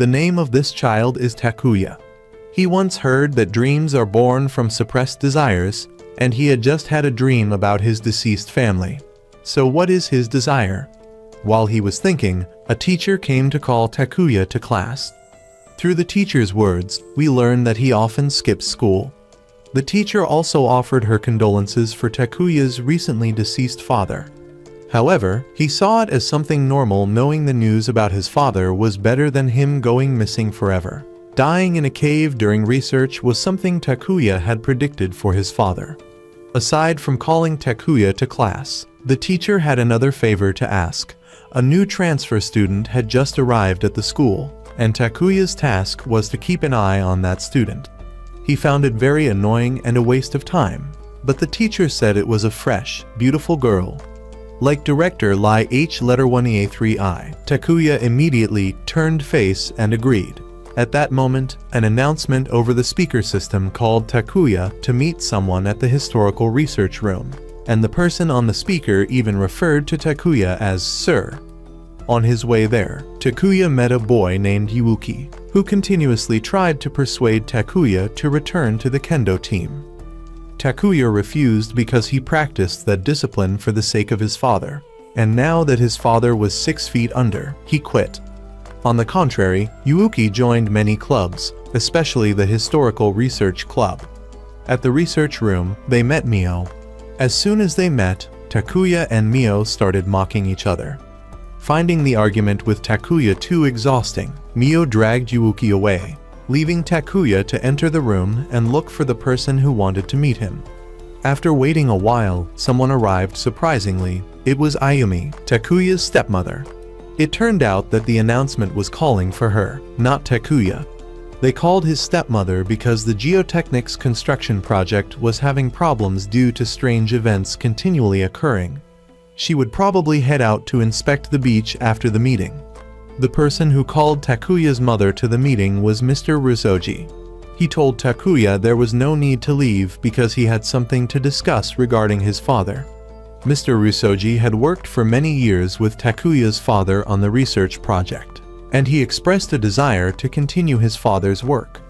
The name of this child is Takuya. He once heard that dreams are born from suppressed desires, and he had just had a dream about his deceased family. So what is his desire? While he was thinking, a teacher came to call Takuya to class. Through the teacher's words, we learn that he often skips school. The teacher also offered her condolences for Takuya's recently deceased father. However, he saw it as something normal, knowing the news about his father was better than him going missing forever. Dying in a cave during research was something Takuya had predicted for his father. Aside from calling Takuya to class, the teacher had another favor to ask. A new transfer student had just arrived at the school, and Takuya's task was to keep an eye on that student. He found it very annoying and a waste of time, but the teacher said it was a fresh, beautiful girl. Like director Lie H letter 1A3I, Takuya immediately turned face and agreed. At that moment, an announcement over the speaker system called Takuya to meet someone at the historical research room, and the person on the speaker even referred to Takuya as Sir. On his way there, Takuya met a boy named Yuuki, who continuously tried to persuade Takuya to return to the kendo team. Takuya refused because he practiced that discipline for the sake of his father, and now that his father was 6 feet under, he quit. On the contrary, Yuuki joined many clubs, especially the Historical Research Club. At the research room, they met Mio. As soon as they met, Takuya and Mio started mocking each other. Finding the argument with Takuya too exhausting, Mio dragged Yuuki away, leaving Takuya to enter the room and look for the person who wanted to meet him. After waiting a while, someone arrived surprisingly. It was Ayumi, Takuya's stepmother. It turned out that the announcement was calling for her, not Takuya. They called his stepmother because the geotechnics construction project was having problems due to strange events continually occurring. She would probably head out to inspect the beach after the meeting. The person who called Takuya's mother to the meeting was Mr. Rusoji. He told Takuya there was no need to leave because he had something to discuss regarding his father. Mr. Rusoji had worked for many years with Takuya's father on the research project, and he expressed a desire to continue his father's work.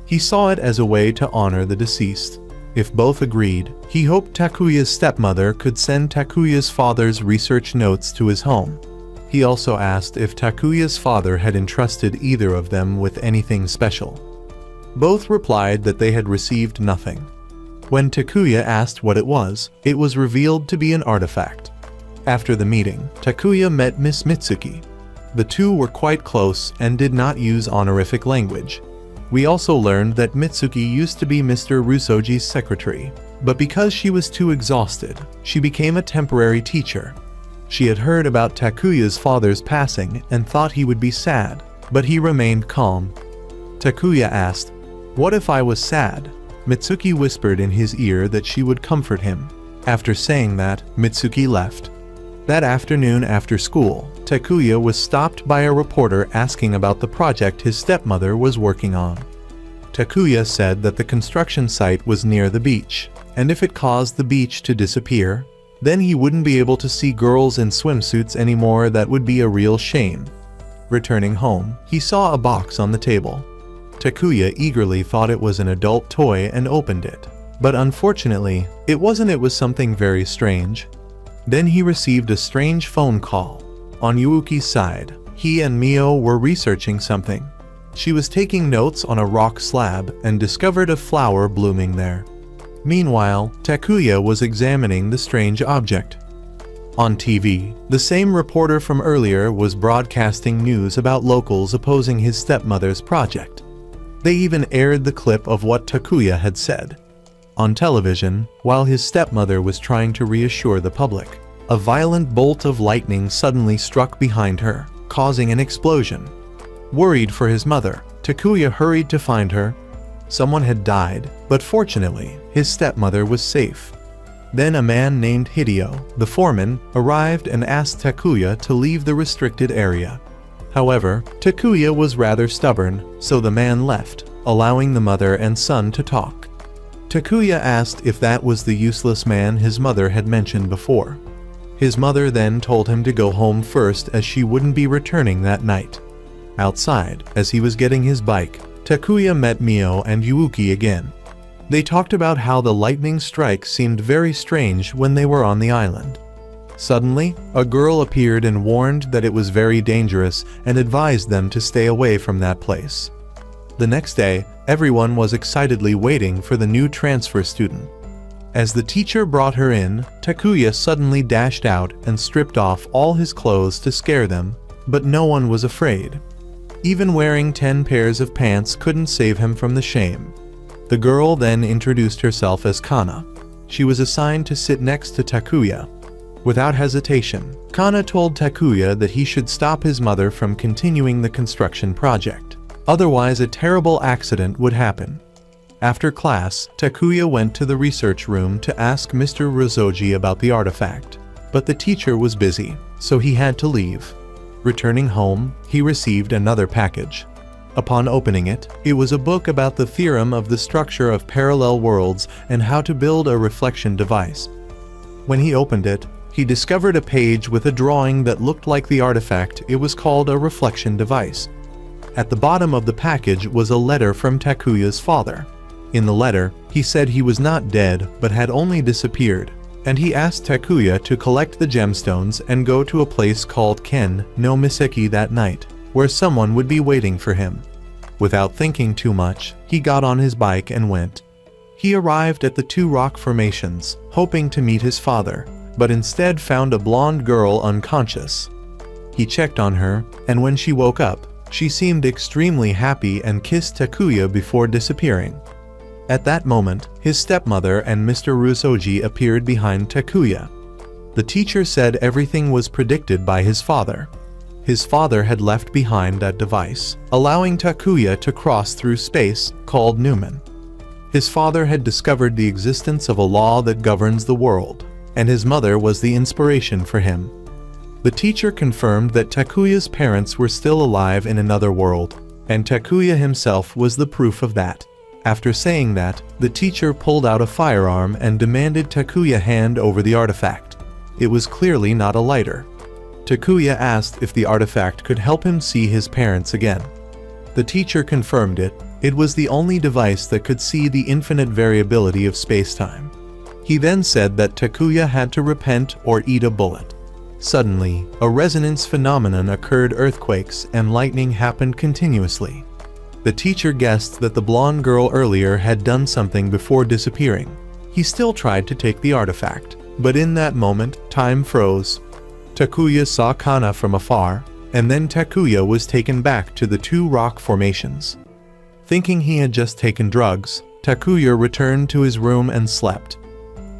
He saw it as a way to honor the deceased. If both agreed, he hoped Takuya's stepmother could send Takuya's father's research notes to his home. He also asked if Takuya's father had entrusted either of them with anything special. Both replied that they had received nothing. When Takuya asked what it was revealed to be an artifact. After the meeting, Takuya met Miss Mitsuki. The two were quite close and did not use honorific language. We also learned that Mitsuki used to be Mr. Rusoji's secretary, but because she was too exhausted, she became a temporary teacher. She had heard about Takuya's father's passing and thought he would be sad, but he remained calm. Takuya asked, "What if I was sad?" Mitsuki whispered in his ear that she would comfort him. After saying that, Mitsuki left. That afternoon after school, Takuya was stopped by a reporter asking about the project his stepmother was working on. Takuya said that the construction site was near the beach, and if it caused the beach to disappear, then he wouldn't be able to see girls in swimsuits anymore. That would be a real shame. Returning home, he saw a box on the table. Takuya eagerly thought it was an adult toy and opened it. But unfortunately, it wasn't. It was something very strange. Then he received a strange phone call. On Yuuki's side, he and Mio were researching something. She was taking notes on a rock slab and discovered a flower blooming there. Meanwhile, Takuya was examining the strange object. On TV, the same reporter from earlier was broadcasting news about locals opposing his stepmother's project. They even aired the clip of what Takuya had said. On television, while his stepmother was trying to reassure the public, a violent bolt of lightning suddenly struck behind her, causing an explosion. Worried for his mother, Takuya hurried to find her. Someone had died, but fortunately, his stepmother was safe. Then a man named Hideo, the foreman, arrived and asked Takuya to leave the restricted area. However, Takuya was rather stubborn, so the man left, allowing the mother and son to talk. Takuya asked if that was the useless man his mother had mentioned before. His mother then told him to go home first as she wouldn't be returning that night. Outside, as he was getting his bike, Takuya met Mio and Yuuki again. They talked about how the lightning strike seemed very strange when they were on the island. Suddenly, a girl appeared and warned that it was very dangerous and advised them to stay away from that place. The next day, everyone was excitedly waiting for the new transfer student. As the teacher brought her in, Takuya suddenly dashed out and stripped off all his clothes to scare them, but no one was afraid. Even wearing 10 pairs of pants couldn't save him from the shame. The girl then introduced herself as Kana. She was assigned to sit next to Takuya. Without hesitation, Kana told Takuya that he should stop his mother from continuing the construction project. Otherwise, a terrible accident would happen. After class, Takuya went to the research room to ask Mr. Rosoji about the artifact. But the teacher was busy, so he had to leave. Returning home, he received another package. Upon opening it, it was a book about the theorem of the structure of parallel worlds and how to build a reflection device. When he opened it, he discovered a page with a drawing that looked like the artifact. It was called a reflection device. At the bottom of the package was a letter from Takuya's father. In the letter, he said he was not dead but had only disappeared, and he asked Takuya to collect the gemstones and go to a place called Ken no Miseki that night, where someone would be waiting for him. Without thinking too much, he got on his bike and went. He arrived at the 2 rock formations, hoping to meet his father, but instead found a blonde girl unconscious. He checked on her, and when she woke up, she seemed extremely happy and kissed Takuya before disappearing. At that moment, his stepmother and Mr. Rosoji appeared behind Takuya. The teacher said everything was predicted by his father. His father had left behind that device, allowing Takuya to cross through space, called Newman. His father had discovered the existence of a law that governs the world, and his mother was the inspiration for him. The teacher confirmed that Takuya's parents were still alive in another world, and Takuya himself was the proof of that. After saying that, the teacher pulled out a firearm and demanded Takuya hand over the artifact. It was clearly not a lighter. Takuya asked if the artifact could help him see his parents again. The teacher confirmed it. It was the only device that could see the infinite variability of spacetime. He then said that Takuya had to repent or eat a bullet. Suddenly, a resonance phenomenon occurred. Earthquakes and lightning happened continuously. The teacher guessed that the blonde girl earlier had done something before disappearing. He still tried to take the artifact, but in that moment, time froze. Takuya saw Kana from afar, and then Takuya was taken back to the 2 rock formations. Thinking he had just taken drugs, Takuya returned to his room and slept.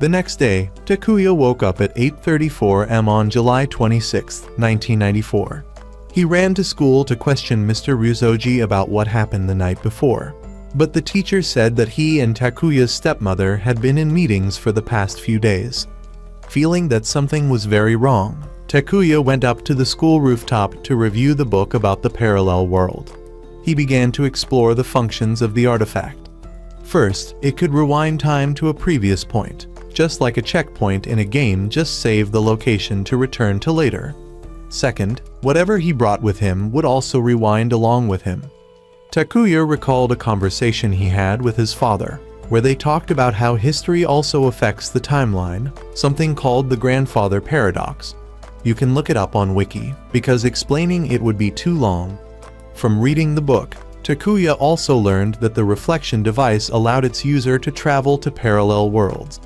The next day, Takuya woke up at 8:34 am on July 26, 1994. He ran to school to question Mr. Rosoji about what happened the night before, but the teacher said that he and Takuya's stepmother had been in meetings for the past few days. Feeling that something was very wrong, Takuya went up to the school rooftop to review the book about the parallel world. He began to explore the functions of the artifact. First, it could rewind time to a previous point. Just like a checkpoint in a game, just save the location to return to later. Second, whatever he brought with him would also rewind along with him. Takuya recalled a conversation he had with his father, where they talked about how history also affects the timeline, something called the grandfather paradox. You can look it up on Wiki, because explaining it would be too long. From reading the book, Takuya also learned that the reflection device allowed its user to travel to parallel worlds.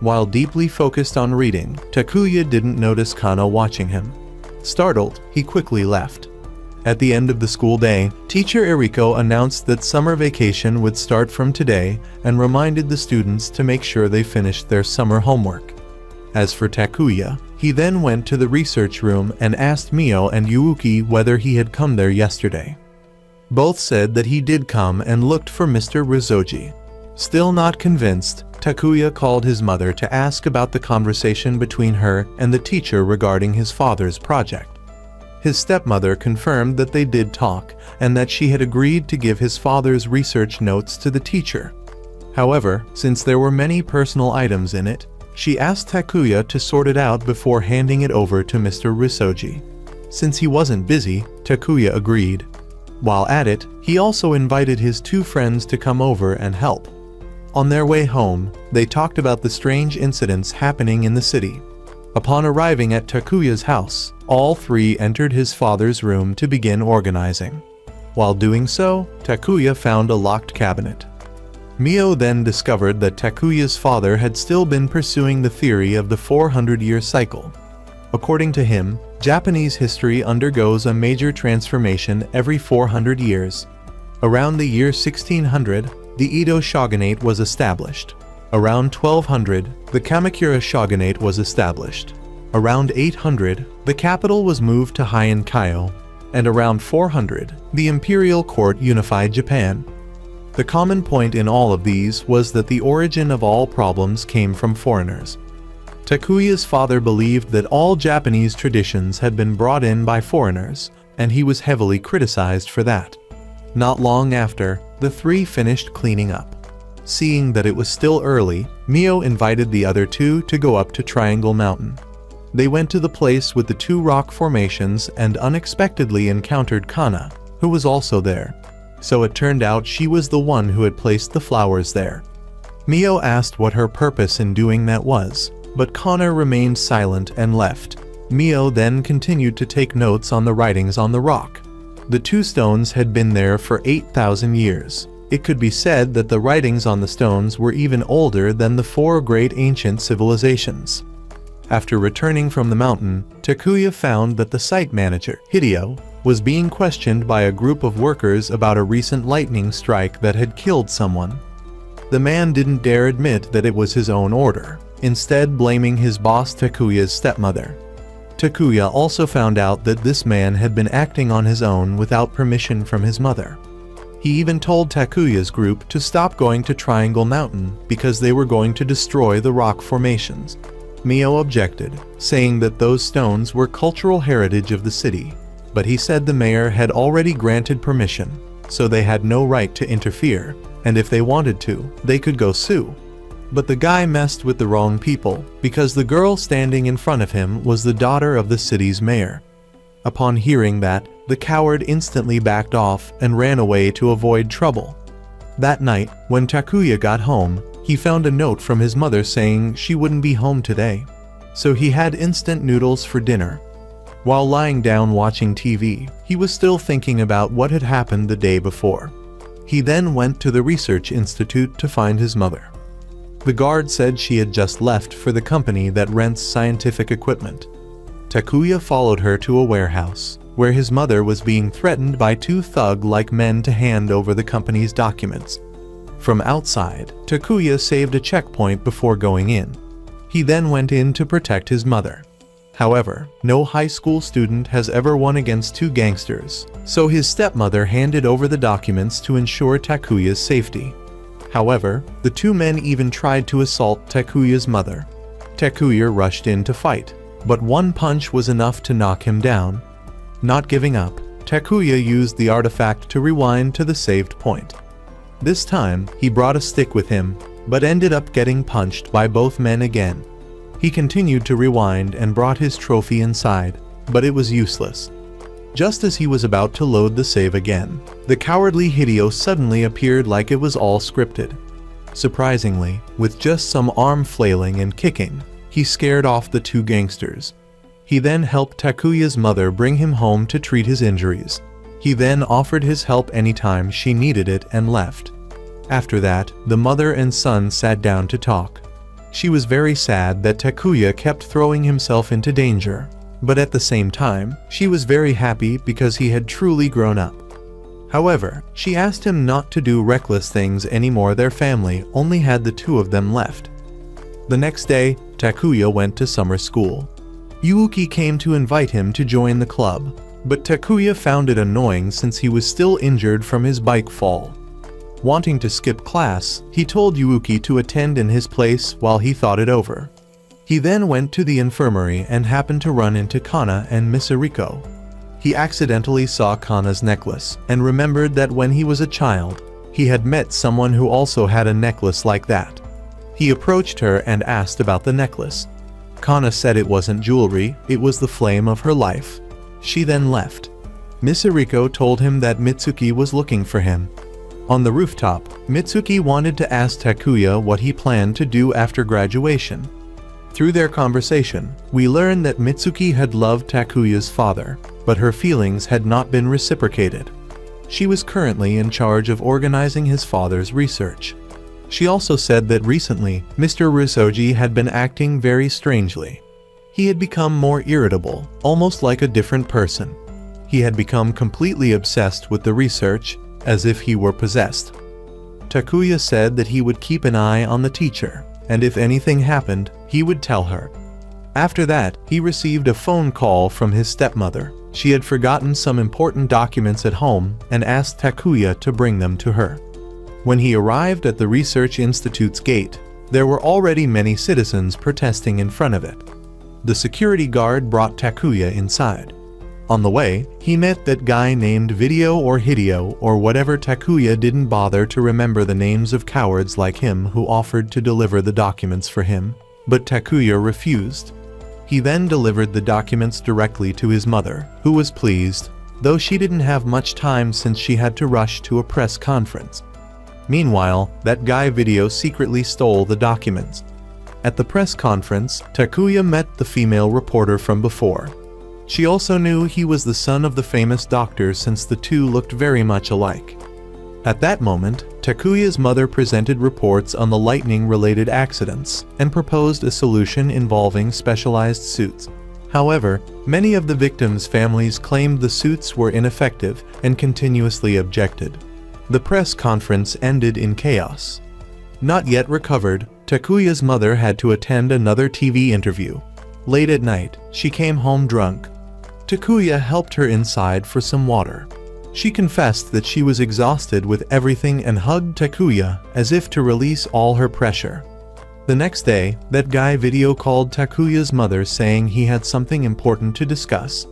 While deeply focused on reading, Takuya didn't notice Kana watching him. Startled, he quickly left. At the end of the school day, teacher Eriko announced that summer vacation would start from today and reminded the students to make sure they finished their summer homework. As for Takuya, he then went to the research room and asked Mio and Yuuki whether he had come there yesterday. Both said that he did come and looked for Mr. Rosoji. Still not convinced, Takuya called his mother to ask about the conversation between her and the teacher regarding his father's project. His stepmother confirmed that they did talk and that she had agreed to give his father's research notes to the teacher. However, since there were many personal items in it, she asked Takuya to sort it out before handing it over to Mr. Rosoji. Since he wasn't busy, Takuya agreed. While at it, he also invited his two friends to come over and help. On their way home, they talked about the strange incidents happening in the city. Upon arriving at Takuya's house, all three entered his father's room to begin organizing. While doing so, Takuya found a locked cabinet. Mio then discovered that Takuya's father had still been pursuing the theory of the 400-year cycle. According to him, Japanese history undergoes a major transformation every 400 years. Around the year 1600, the Edo shogunate was established. Around 1200, the Kamakura shogunate was established. Around 800, the capital was moved to Heian Kyo, and around 400, the imperial court unified Japan. The common point in all of these was that the origin of all problems came from foreigners. Takuya's father believed that all Japanese traditions had been brought in by foreigners, and he was heavily criticized for that. Not long after, the three finished cleaning up. Seeing that it was still early, Mio invited the other two to go up to Triangle Mountain. They went to the place with the two rock formations and unexpectedly encountered Kana, who was also there. So it turned out she was the one who had placed the flowers there. Mio asked what her purpose in doing that was, but Kana remained silent and left. Mio then continued to take notes on the writings on the rock. The two stones had been there for 8,000 years. It could be said that the writings on the stones were even older than the four great ancient civilizations. After returning from the mountain, Takuya found that the site manager, Hideo, was being questioned by a group of workers about a recent lightning strike that had killed someone. The man didn't dare admit that it was his own order, instead blaming his boss Takuya's stepmother. Takuya also found out that this man had been acting on his own without permission from his mother. He even told Takuya's group to stop going to Triangle Mountain because they were going to destroy the rock formations. Mio objected, saying that those stones were cultural heritage of the city, but he said the mayor had already granted permission, so they had no right to interfere, and if they wanted to, they could go sue. But the guy messed with the wrong people, because the girl standing in front of him was the daughter of the city's mayor. Upon hearing that, the coward instantly backed off and ran away to avoid trouble. That night, when Takuya got home, he found a note from his mother saying she wouldn't be home today. So he had instant noodles for dinner. While lying down watching TV, he was still thinking about what had happened the day before. He then went to the research institute to find his mother. The guard said she had just left for the company that rents scientific equipment. Takuya followed her to a warehouse, where his mother was being threatened by two thug-like men to hand over the company's documents. From outside, Takuya saved a checkpoint before going in. He then went in to protect his mother. However, no high school student has ever won against two gangsters, so his stepmother handed over the documents to ensure Takuya's safety. However, the two men even tried to assault Takuya's mother. Takuya rushed in to fight, but one punch was enough to knock him down. Not giving up, Takuya used the artifact to rewind to the saved point. This time, he brought a stick with him, but ended up getting punched by both men again. He continued to rewind and brought his trophy inside, but it was useless. Just as he was about to load the save again, the cowardly Hideo suddenly appeared like it was all scripted. Surprisingly, with just some arm flailing and kicking, he scared off the two gangsters. He then helped Takuya's mother bring him home to treat his injuries. He then offered his help anytime she needed it and left. After that, the mother and son sat down to talk. She was very sad that Takuya kept throwing himself into danger, but at the same time, she was very happy because he had truly grown up. However, she asked him not to do reckless things anymore. Their family only had the two of them left. The next day, Takuya went to summer school. Yuuki came to invite him to join the club, but Takuya found it annoying since he was still injured from his bike fall. Wanting to skip class, he told Yuuki to attend in his place while he thought it over. He then went to the infirmary and happened to run into Kana and Misariko. He accidentally saw Kana's necklace and remembered that when he was a child, he had met someone who also had a necklace like that. He approached her and asked about the necklace. Kana said it wasn't jewelry, it was the flame of her life. She then left. Miss Eriko told him that Mitsuki was looking for him. On the rooftop, Mitsuki wanted to ask Takuya what he planned to do after graduation. Through their conversation, we learned that Mitsuki had loved Takuya's father, but her feelings had not been reciprocated. She was currently in charge of organizing his father's research. She also said that recently, Mr. Ryusoji had been acting very strangely. He had become more irritable, almost like a different person. He had become completely obsessed with the research, as if he were possessed. Takuya said that he would keep an eye on the teacher, and if anything happened, he would tell her. After that, he received a phone call from his stepmother. She had forgotten some important documents at home and asked Takuya to bring them to her. When he arrived at the research institute's gate, there were already many citizens protesting in front of it. The security guard brought Takuya inside. On the way, he met that guy named Video or Hideo or whatever. Takuya didn't bother to remember the names of cowards like him who offered to deliver the documents for him, but Takuya refused. He then delivered the documents directly to his mother, who was pleased, though she didn't have much time since she had to rush to a press conference. Meanwhile, that guy Video secretly stole the documents. At the press conference, Takuya met the female reporter from before. She also knew he was the son of the famous doctor since the two looked very much alike. At that moment, Takuya's mother presented reports on the lightning-related accidents and proposed a solution involving specialized suits. However, many of the victims' families claimed the suits were ineffective and continuously objected. The press conference ended in chaos. Not yet recovered, Takuya's mother had to attend another TV interview. Late at night, she came home drunk. Takuya helped her inside for some water. She confessed that she was exhausted with everything and hugged Takuya as if to release all her pressure. The next day, that guy Video called Takuya's mother saying he had something important to discuss.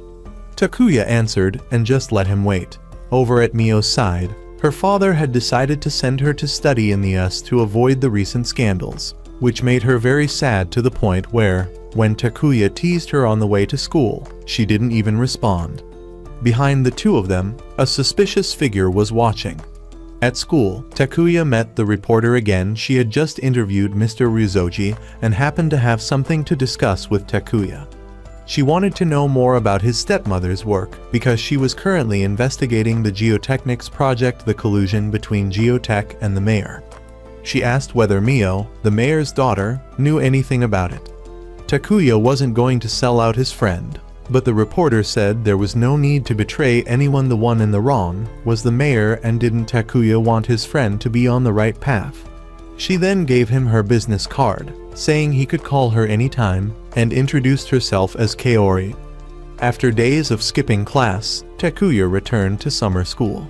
Takuya answered and just let him wait. Over at Mio's side, her father had decided to send her to study in the US to avoid the recent scandals, which made her very sad to the point where, when Takuya teased her on the way to school, she didn't even respond. Behind the two of them, a suspicious figure was watching. At school, Takuya met the reporter again. She had just interviewed Mr. Ryusoji and happened to have something to discuss with Takuya. She wanted to know more about his stepmother's work because she was currently investigating the geotechnics project, the collusion between geotech and the mayor. She asked whether Mio, the mayor's daughter, knew anything about it. Takuya wasn't going to sell out his friend, but the reporter said there was no need to betray anyone. The one in the wrong was the mayor, and didn't Takuya want his friend to be on the right path? She then gave him her business card, saying he could call her anytime, and introduced herself as Kaori. After days of skipping class, Takuya returned to summer school.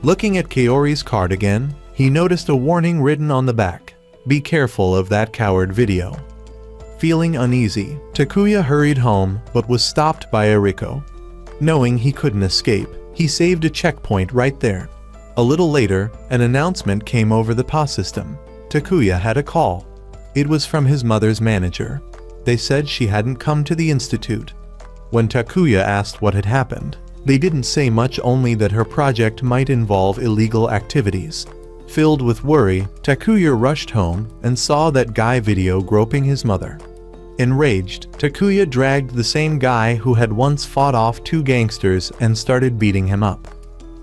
Looking at Kaori's card again, he noticed a warning written on the back: "Be careful of that coward Video." Feeling uneasy, Takuya hurried home but was stopped by Eriko. Knowing he couldn't escape, he saved a checkpoint right there. A little later, an announcement came over the PA system. Takuya had a call. It was from his mother's manager. They said she hadn't come to the institute. When Takuya asked what had happened, they didn't say much, only that her project might involve illegal activities. Filled with worry, Takuya rushed home and saw that guy Video groping his mother. Enraged, Takuya dragged the same guy who had once fought off two gangsters and started beating him up.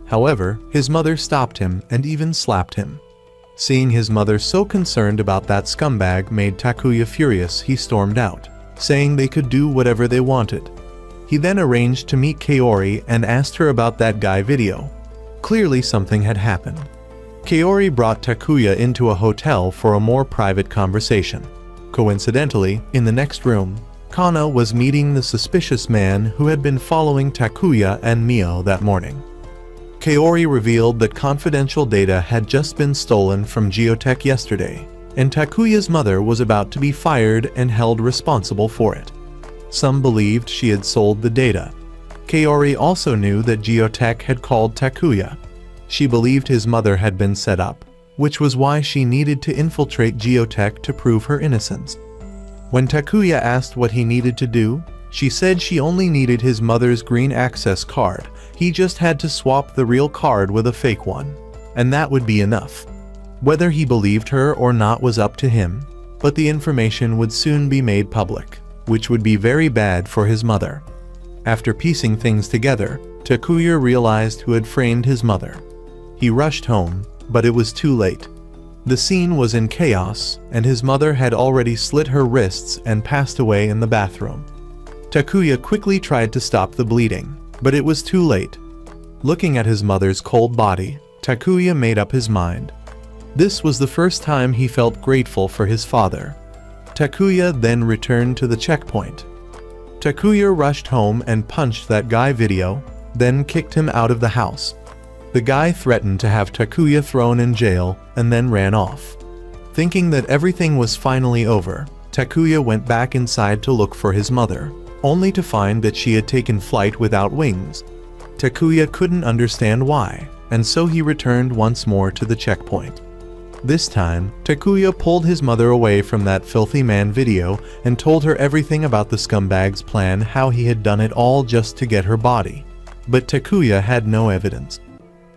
However, his mother stopped him and even slapped him. Seeing his mother so concerned about that scumbag made Takuya furious. He stormed out, saying they could do whatever they wanted. He then arranged to meet Kaori and asked her about that guy Video. Clearly something had happened. Kaori brought Takuya into a hotel for a more private conversation. Coincidentally, in the next room, Kana was meeting the suspicious man who had been following Takuya and Mio that morning. Kaori revealed that confidential data had just been stolen from Geotech yesterday, and Takuya's mother was about to be fired and held responsible for it. Some believed she had sold the data. Kaori also knew that Geotech had called Takuya. She believed his mother had been set up, which was why she needed to infiltrate Geotech to prove her innocence. When Takuya asked what he needed to do, she said she only needed his mother's green access card. He just had to swap the real card with a fake one, and that would be enough. Whether he believed her or not was up to him, but the information would soon be made public, which would be very bad for his mother. After piecing things together, Takuya realized who had framed his mother. He rushed home, but it was too late. The scene was in chaos, and his mother had already slit her wrists and passed away in the bathroom. Takuya quickly tried to stop the bleeding, but it was too late. Looking at his mother's cold body, Takuya made up his mind. This was the first time he felt grateful for his father. Takuya then returned to the checkpoint. Takuya rushed home and punched that guy video, then kicked him out of the house. The guy threatened to have Takuya thrown in jail and then ran off. Thinking that everything was finally over, Takuya went back inside to look for his mother, only to find that she had taken flight without wings. Takuya couldn't understand why, and so he returned once more to the checkpoint. This time, Takuya pulled his mother away from that filthy man video and told her everything about the scumbag's plan, how he had done it all just to get her body. But Takuya had no evidence.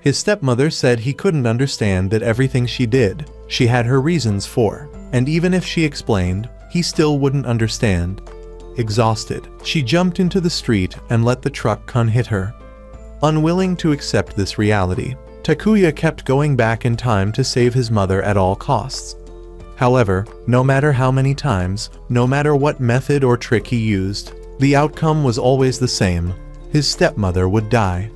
His stepmother said he couldn't understand that everything she did, she had her reasons for, and even if she explained, he still wouldn't understand. Exhausted, she jumped into the street and let the truck hit her. Unwilling to accept this reality, Takuya kept going back in time to save his mother at all costs. However, no matter how many times, no matter what method or trick he used, the outcome was always the same: his stepmother would die.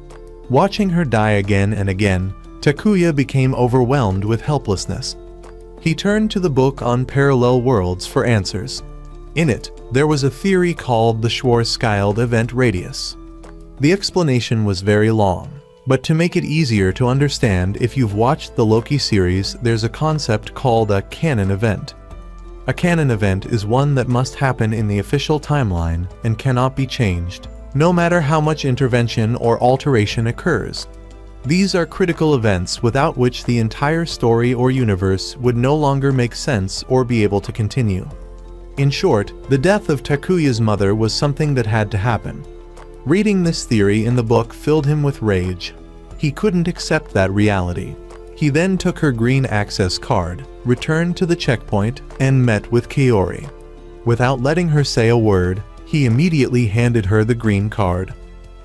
Watching her die again and again, Takuya became overwhelmed with helplessness. He turned to the book on parallel worlds for answers. In it, there was a theory called the Schwarzschild event radius. The explanation was very long, but to make it easier to understand, if you've watched the Loki series, there's a concept called a canon event. A canon event is one that must happen in the official timeline and cannot be changed, no matter how much intervention or alteration occurs. These are critical events without which the entire story or universe would no longer make sense or be able to continue. In short, the death of Takuya's mother was something that had to happen. Reading this theory in the book filled him with rage. He couldn't accept that reality. He then took her green access card, returned to the checkpoint, and met with Kaori. Without letting her say a word, he immediately handed her the green card.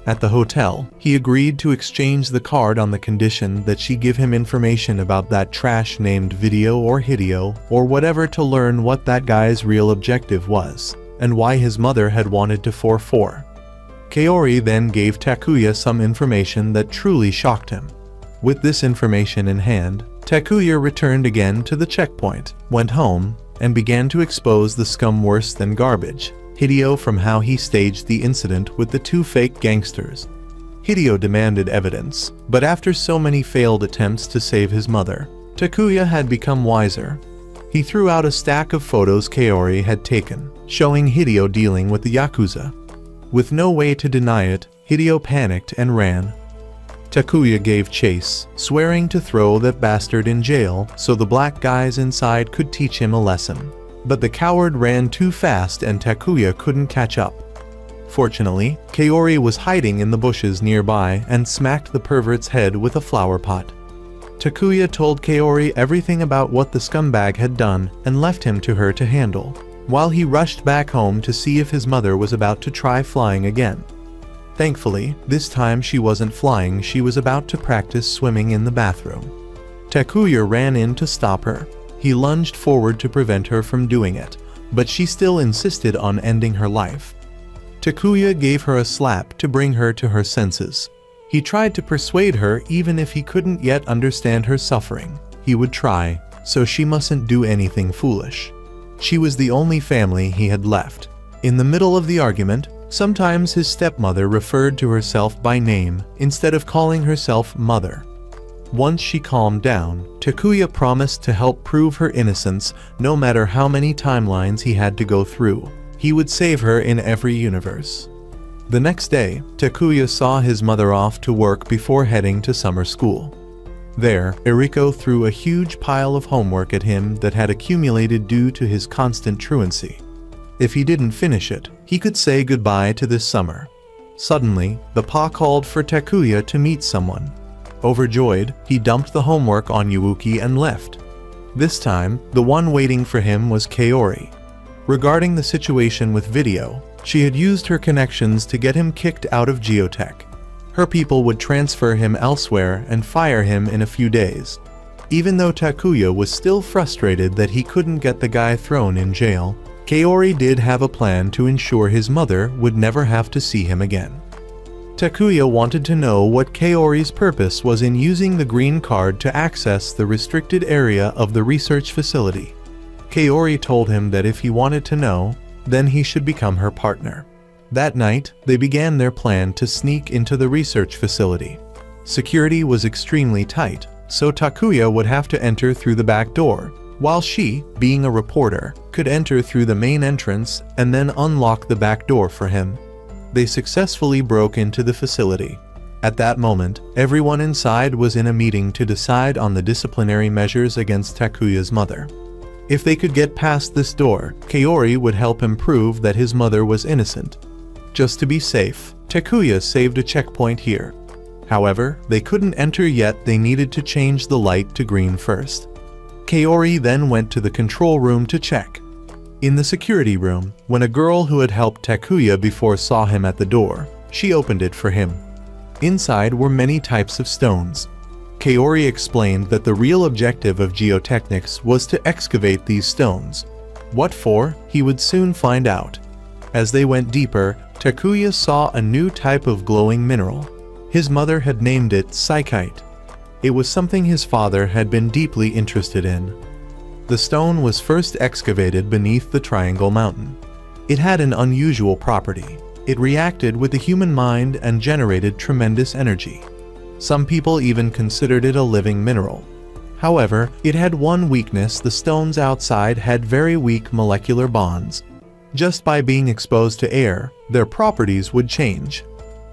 At the hotel, he agreed to exchange the card on the condition that she give him information about that trash named Video or Hideo or whatever to learn what that guy's real objective was, and why his mother had wanted to 4-4. Kaori then gave Takuya some information that truly shocked him. With this information in hand, Takuya returned again to the checkpoint, went home, and began to expose the scum worse than garbage, Hideo, from how he staged the incident with the two fake gangsters. Hideo demanded evidence, but after so many failed attempts to save his mother, Takuya had become wiser. He threw out a stack of photos Kaori had taken, showing Hideo dealing with the Yakuza. With no way to deny it, Hideo panicked and ran. Takuya gave chase, swearing to throw that bastard in jail so the black guys inside could teach him a lesson. But the coward ran too fast and Takuya couldn't catch up. Fortunately, Kaori was hiding in the bushes nearby and smacked the pervert's head with a flower pot. Takuya told Kaori everything about what the scumbag had done and left him to her to handle, while he rushed back home to see if his mother was about to try flying again. Thankfully, this time she wasn't flying, she was about to practice swimming in the bathroom. Takuya ran in to stop her. He lunged forward to prevent her from doing it, but she still insisted on ending her life. Takuya gave her a slap to bring her to her senses. He tried to persuade her even if he couldn't yet understand her suffering. He would try, so she mustn't do anything foolish. She was the only family he had left. In the middle of the argument, sometimes his stepmother referred to herself by name instead of calling herself mother. Once she calmed down, Takuya promised to help prove her innocence no matter how many timelines he had to go through. He would save her in every universe. The next day, Takuya saw his mother off to work before heading to summer school. There, Eriko threw a huge pile of homework at him that had accumulated due to his constant truancy. If he didn't finish it, he could say goodbye to this summer. Suddenly, the Pa called for Takuya to meet someone. Overjoyed, he dumped the homework on Yuuki and left. This time, the one waiting for him was Kaori. Regarding the situation with Video, she had used her connections to get him kicked out of Geotech. Her people would transfer him elsewhere and fire him in a few days. Even though Takuya was still frustrated that he couldn't get the guy thrown in jail, Kaori did have a plan to ensure his mother would never have to see him again. Takuya wanted to know what Kaori's purpose was in using the green card to access the restricted area of the research facility. Kaori told him that if he wanted to know, then he should become her partner. That night, they began their plan to sneak into the research facility. Security was extremely tight, so Takuya would have to enter through the back door, while she, being a reporter, could enter through the main entrance and then unlock the back door for him. They successfully broke into the facility. At that moment, everyone inside was in a meeting to decide on the disciplinary measures against Takuya's mother. If they could get past this door, Kaori would help him prove that his mother was innocent. Just to be safe, Takuya saved a checkpoint here. However, they couldn't enter yet. They needed to change the light to green first. Kaori then went to the control room to check. In the security room, when a girl who had helped Takuya before saw him at the door, she opened it for him. Inside were many types of stones. Kaori explained that the real objective of geotechnics was to excavate these stones. What for, he would soon find out. As they went deeper, Takuya saw a new type of glowing mineral. His mother had named it Psychite. It was something his father had been deeply interested in. The stone was first excavated beneath the Triangle Mountain. It had an unusual property. It reacted with the human mind and generated tremendous energy. Some people even considered it a living mineral. However, it had one weakness: the stones outside had very weak molecular bonds. Just by being exposed to air, their properties would change.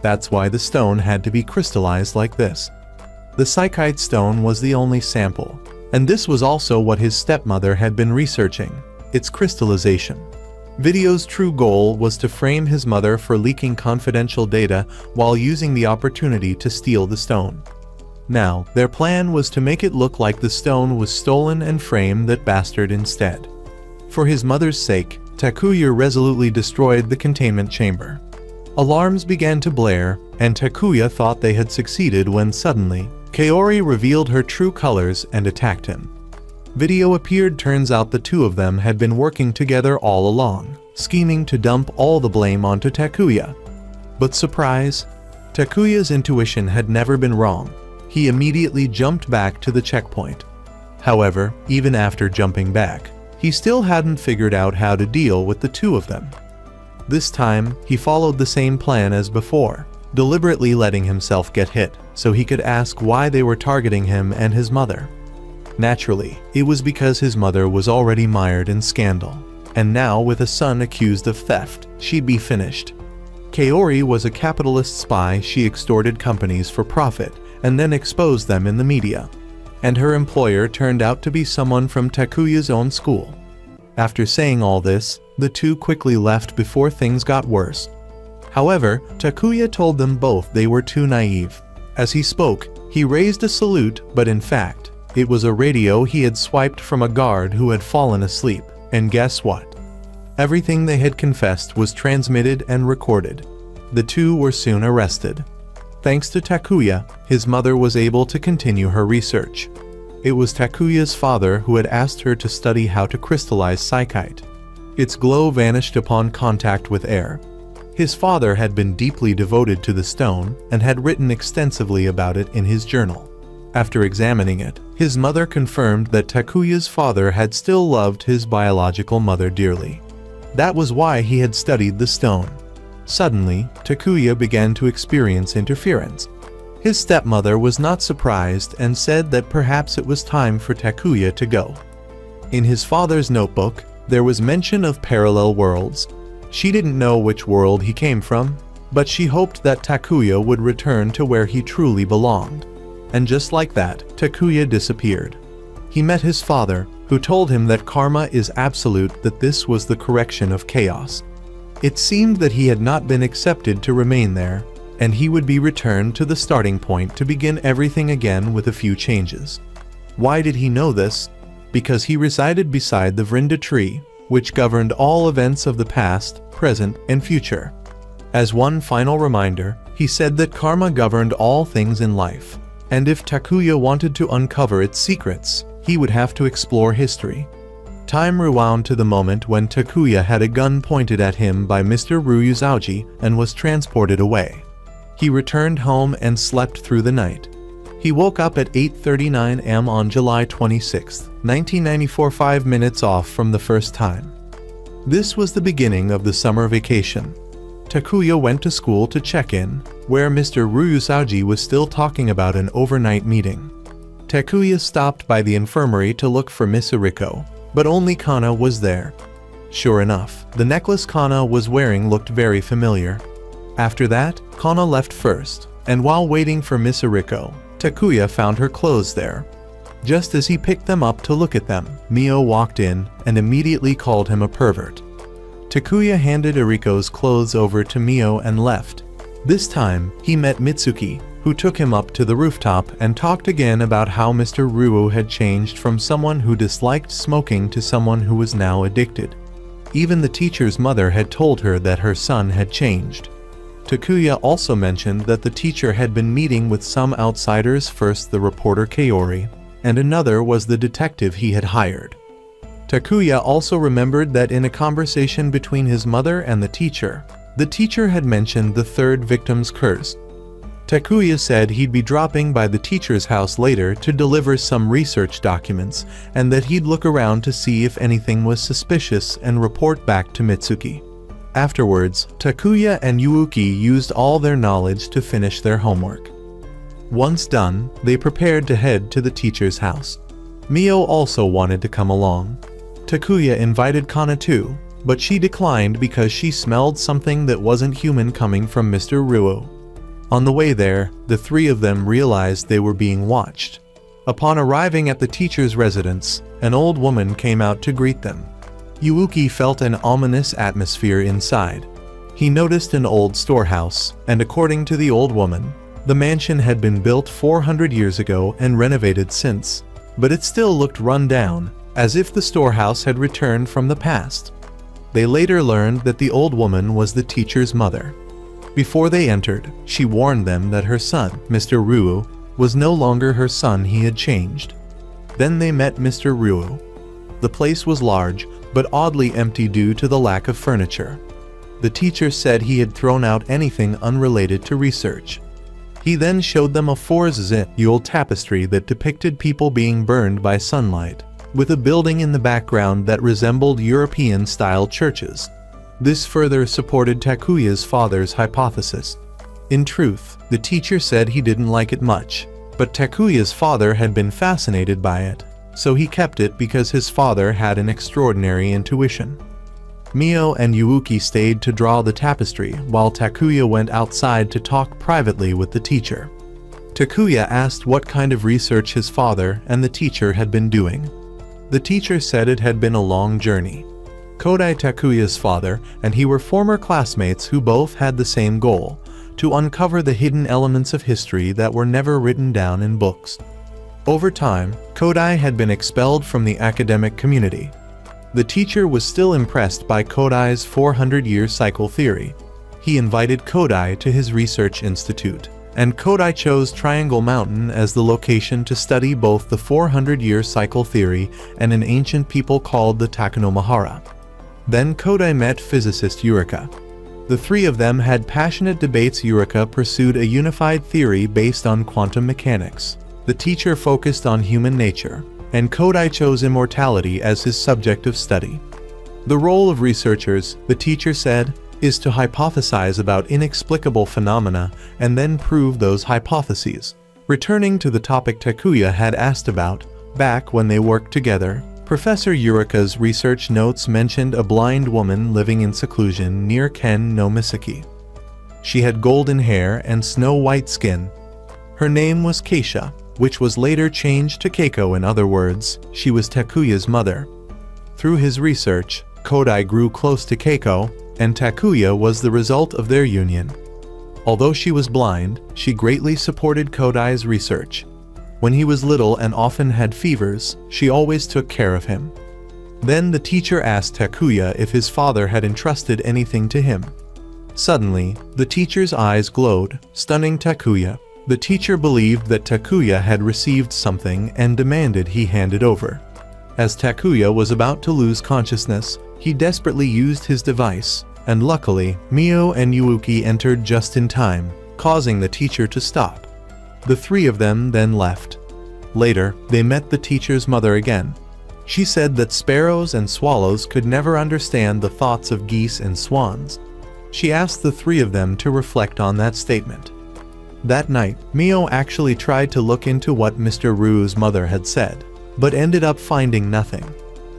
That's why the stone had to be crystallized like this. The Psychite stone was the only sample, and this was also what his stepmother had been researching: its crystallization. Video's true goal was to frame his mother for leaking confidential data while using the opportunity to steal the stone. Now, their plan was to make it look like the stone was stolen and frame that bastard instead. For his mother's sake, Takuya resolutely destroyed the containment chamber. Alarms began to blare, and Takuya thought they had succeeded when suddenly, Kaori revealed her true colors and attacked him. Video appeared. Turns out the two of them had been working together all along, scheming to dump all the blame onto Takuya. But surprise! Takuya's intuition had never been wrong. He immediately jumped back to the checkpoint. However, even after jumping back, he still hadn't figured out how to deal with the two of them. This time, he followed the same plan as before, deliberately letting himself get hit so he could ask why they were targeting him and his mother. Naturally, it was because his mother was already mired in scandal, and now with a son accused of theft, she'd be finished. Kaori was a capitalist spy. She extorted companies for profit and then exposed them in the media. And her employer turned out to be someone from Takuya's own school. After saying all this, the two quickly left before things got worse. However, Takuya told them both they were too naive. As he spoke, he raised a salute, but in fact, it was a radio he had swiped from a guard who had fallen asleep. And guess what? Everything they had confessed was transmitted and recorded. The two were soon arrested. Thanks to Takuya, his mother was able to continue her research. It was Takuya's father who had asked her to study how to crystallize Psychite. Its glow vanished upon contact with air. His father had been deeply devoted to the stone and had written extensively about it in his journal. After examining it, his mother confirmed that Takuya's father had still loved his biological mother dearly. That was why he had studied the stone. Suddenly, Takuya began to experience interference. His stepmother was not surprised and said that perhaps it was time for Takuya to go. In his father's notebook, there was mention of parallel worlds. She didn't know which world he came from, but she hoped that Takuya would return to where he truly belonged. And just like that, Takuya disappeared. He met his father, who told him that karma is absolute, that this was the correction of chaos. It seemed that he had not been accepted to remain there, and he would be returned to the starting point to begin everything again with a few changes. Why did he know this? Because he resided beside the Vrinda tree, which governed all events of the past, present, and future. As one final reminder, he said that karma governed all things in life, and if Takuya wanted to uncover its secrets, he would have to explore history. Time rewound to the moment when Takuya had a gun pointed at him by Mr. Ryuzaji and was transported away. He returned home and slept through the night. He woke up at 8:39 am on July 26, 1994, 5 minutes off from the first time. This was the beginning of the summer vacation. Takuya went to school to check in, where Mr. Ryuzaji was still talking about an overnight meeting. Takuya stopped by the infirmary to look for Miss Eriko, but only Kana was there. Sure enough, the necklace Kana was wearing looked very familiar. After that, Kana left first, and while waiting for Miss Eriko, Takuya found her clothes there. Just as he picked them up to look at them, Mio walked in and immediately called him a pervert. Takuya handed Eriko's clothes over to Mio and left. This time, he met Mitsuki, who took him up to the rooftop and talked again about how Mr. Ruo had changed from someone who disliked smoking to someone who was now addicted. Even the teacher's mother had told her that her son had changed. Takuya also mentioned that the teacher had been meeting with some outsiders, first the reporter Kaori, and another was the detective he had hired. Takuya also remembered that in a conversation between his mother and the teacher had mentioned the third victim's curse. Takuya said he'd be dropping by the teacher's house later to deliver some research documents, and that he'd look around to see if anything was suspicious and report back to Mitsuki. Afterwards, Takuya and Yuuki used all their knowledge to finish their homework. Once done, they prepared to head to the teacher's house. Mio also wanted to come along. Takuya invited Kana too, but she declined because she smelled something that wasn't human coming from Mr. Ruo. On the way there, the three of them realized they were being watched. Upon arriving at the teacher's residence, an old woman came out to greet them. Yuuki felt an ominous atmosphere inside. He noticed an old storehouse, and according to the old woman, the mansion had been built 400 years ago and renovated since, but it still looked run down, as if the storehouse had returned from the past. They later learned that the old woman was the teacher's mother. Before they entered, she warned them that her son, Mr. Ruo, was no longer her son. He had changed. Then they met Mr. Ruo. The place was large, but oddly empty due to the lack of furniture. The teacher said he had thrown out anything unrelated to research. He then showed them a 4-year-old tapestry that depicted people being burned by sunlight, with a building in the background that resembled European-style churches. This further supported Takuya's father's hypothesis. In truth, the teacher said he didn't like it much, but Takuya's father had been fascinated by it, so he kept it because his father had an extraordinary intuition. Mio and Yuuki stayed to draw the tapestry while Takuya went outside to talk privately with the teacher. Takuya asked what kind of research his father and the teacher had been doing. The teacher said it had been a long journey. Kodai, Takuya's father, and he were former classmates who both had the same goal: to uncover the hidden elements of history that were never written down in books. Over time, Kodai had been expelled from the academic community. The teacher was still impressed by Kodai's 400-year cycle theory. He invited Kodai to his research institute, and Kodai chose Triangle Mountain as the location to study both the 400-year cycle theory and an ancient people called the Takonomahara. Then Kodai met physicist Eureka. The three of them had passionate debates. Eureka pursued a unified theory based on quantum mechanics. The teacher focused on human nature, and Kodai chose immortality as his subject of study. The role of researchers, the teacher said, is to hypothesize about inexplicable phenomena and then prove those hypotheses. Returning to the topic Takuya had asked about, back when they worked together, Professor Eureka's research notes mentioned a blind woman living in seclusion near Ken no Misaki. She had golden hair and snow-white skin. Her name was Keisha, which was later changed to Keiko. In other words, she was Takuya's mother. Through his research, Kodai grew close to Keiko, and Takuya was the result of their union. Although she was blind, she greatly supported Kodai's research. When he was little and often had fevers, she always took care of him. Then the teacher asked Takuya if his father had entrusted anything to him. Suddenly, the teacher's eyes glowed, stunning Takuya. The teacher believed that Takuya had received something and demanded he hand it over. As Takuya was about to lose consciousness, he desperately used his device, and luckily, Mio and Yuuki entered just in time, causing the teacher to stop. The three of them then left. Later, they met the teacher's mother again. She said that sparrows and swallows could never understand the thoughts of geese and swans. She asked the three of them to reflect on that statement. That night, Mio actually tried to look into what Mr. Ryu's mother had said, but ended up finding nothing.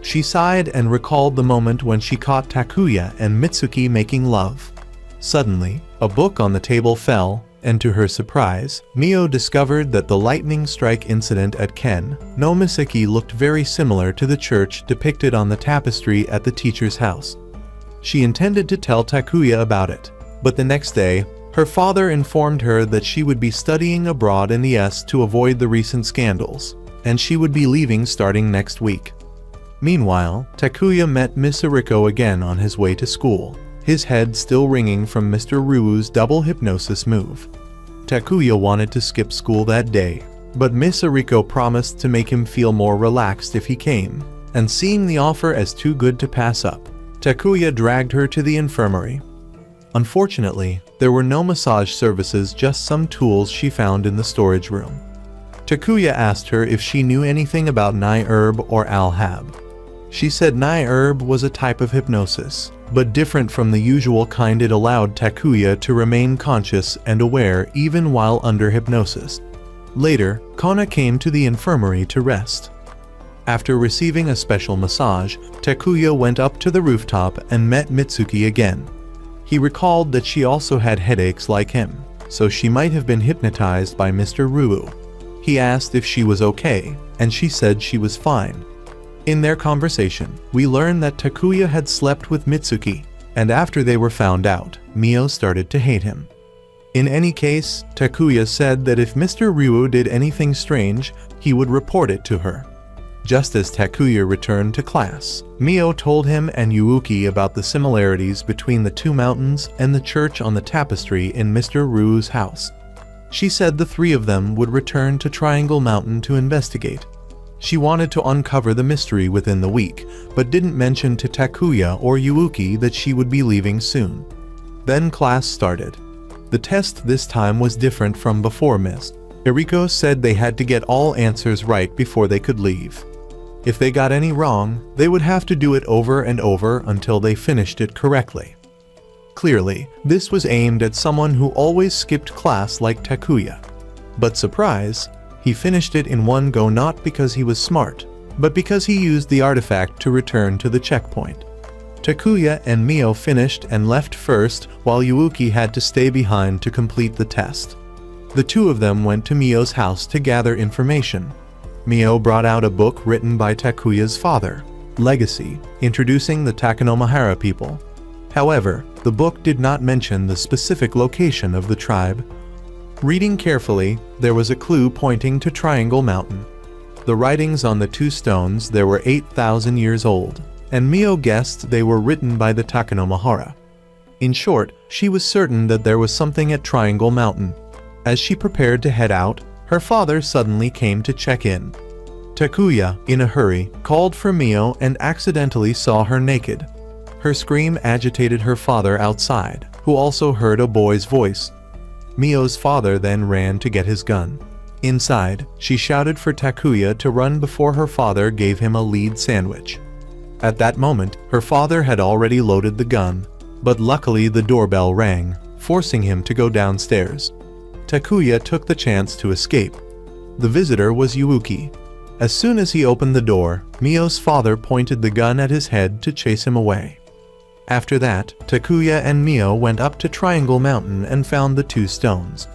She sighed and recalled the moment when she caught Takuya and Mitsuki making love. Suddenly, a book on the table fell, and to her surprise, Mio discovered that the lightning strike incident at Ken no Misaki looked very similar to the church depicted on the tapestry at the teacher's house. She intended to tell Takuya about it, but the next day, her father informed her that she would be studying abroad in the US to avoid the recent scandals, and she would be leaving starting next week. Meanwhile, Takuya met Miss Ariko again on his way to school, his head still ringing from Mr. Ryu's double hypnosis move. Takuya wanted to skip school that day, but Miss Ariko promised to make him feel more relaxed if he came, and seeing the offer as too good to pass up, Takuya dragged her to the infirmary. Unfortunately, there were no massage services, just some tools she found in the storage room. Takuya asked her if she knew anything about Nai herb or Al-Hab. She said Nai herb was a type of hypnosis, but different from the usual kind. It allowed Takuya to remain conscious and aware even while under hypnosis. Later, Kona came to the infirmary to rest. After receiving a special massage, Takuya went up to the rooftop and met Mitsuki again. He recalled that she also had headaches like him, so she might have been hypnotized by Mr. Ryu. He asked if she was okay, and she said she was fine. In their conversation, we learned that Takuya had slept with Mitsuki, and after they were found out, Mio started to hate him. In any case, Takuya said that if Mr. Ryu did anything strange, he would report it to her. Just as Takuya returned to class, Mio told him and Yuuki about the similarities between the two mountains and the church on the tapestry in Mr. Ryu's house. She said the three of them would return to Triangle Mountain to investigate. She wanted to uncover the mystery within the week, but didn't mention to Takuya or Yuuki that she would be leaving soon. Then class started. The test this time was different from before. Miss Eriko said they had to get all answers right before they could leave. If they got any wrong, they would have to do it over and over until they finished it correctly. Clearly, this was aimed at someone who always skipped class like Takuya. But surprise, he finished it in one go, not because he was smart, but because he used the artifact to return to the checkpoint. Takuya and Mio finished and left first, while Yuuki had to stay behind to complete the test. The two of them went to Mio's house to gather information. Mio brought out a book written by Takuya's father, Legacy, introducing the Takenomahara people. However, the book did not mention the specific location of the tribe. Reading carefully, there was a clue pointing to Triangle Mountain. The writings on the two stones there were 8,000 years old, and Mio guessed they were written by the Takenomahara. In short, she was certain that there was something at Triangle Mountain. As she prepared to head out, her father suddenly came to check in. Takuya, in a hurry, called for Mio and accidentally saw her naked. Her scream agitated her father outside, who also heard a boy's voice. Mio's father then ran to get his gun. Inside, she shouted for Takuya to run before her father gave him a lead sandwich. At that moment, her father had already loaded the gun, but luckily the doorbell rang, forcing him to go downstairs. Takuya took the chance to escape. The visitor was Yuuki. As soon as he opened the door, Mio's father pointed the gun at his head to chase him away. After that, Takuya and Mio went up to Triangle Mountain and found the two stones.